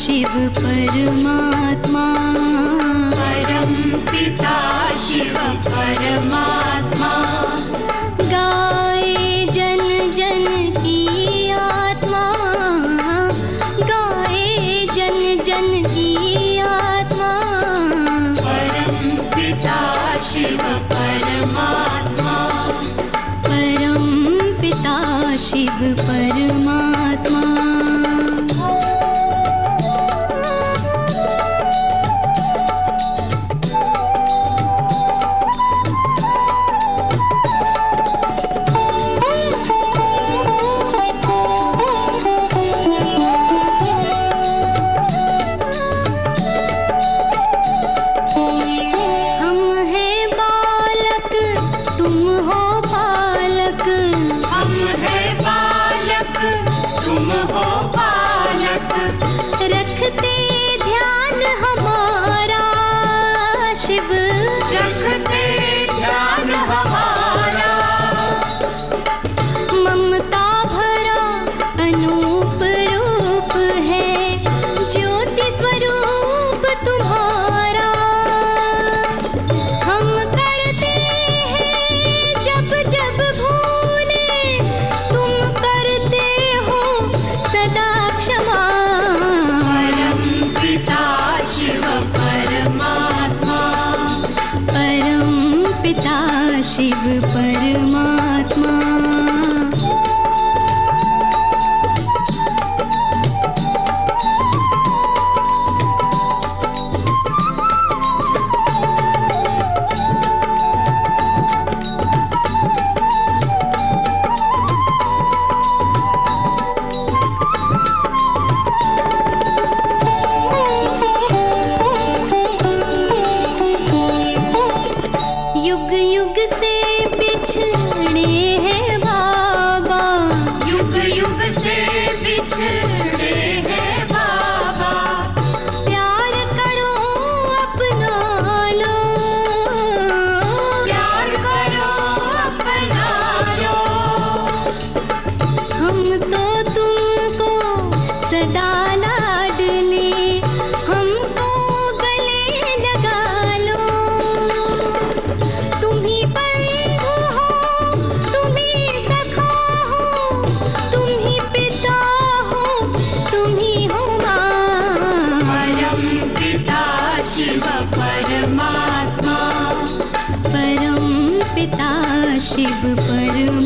S3: शिव परमात्मा, परम पिता शिव परमात्मा, गाए जन जन की आत्मा, गाए जन जन की आत्मा, परम पिता शिव परमात्मा, परम पिता शिव परमात्मा. शिव परमात्मा. युग युग से बिछड़े हैं बाबा, युग युग से बिछड़े हैं बाबा, प्यार करो अपना लो, प्यार करो अपना लो. हम तो तुमको सदा लाडले, हमको गले लगा लो. तुम ही बंधु हो, तुम ही सखा हो, तुम ही पिता हो, तुम ही हो माँ. परम पिता शिव परमात्मा, परम पिता शिव परमात्मा.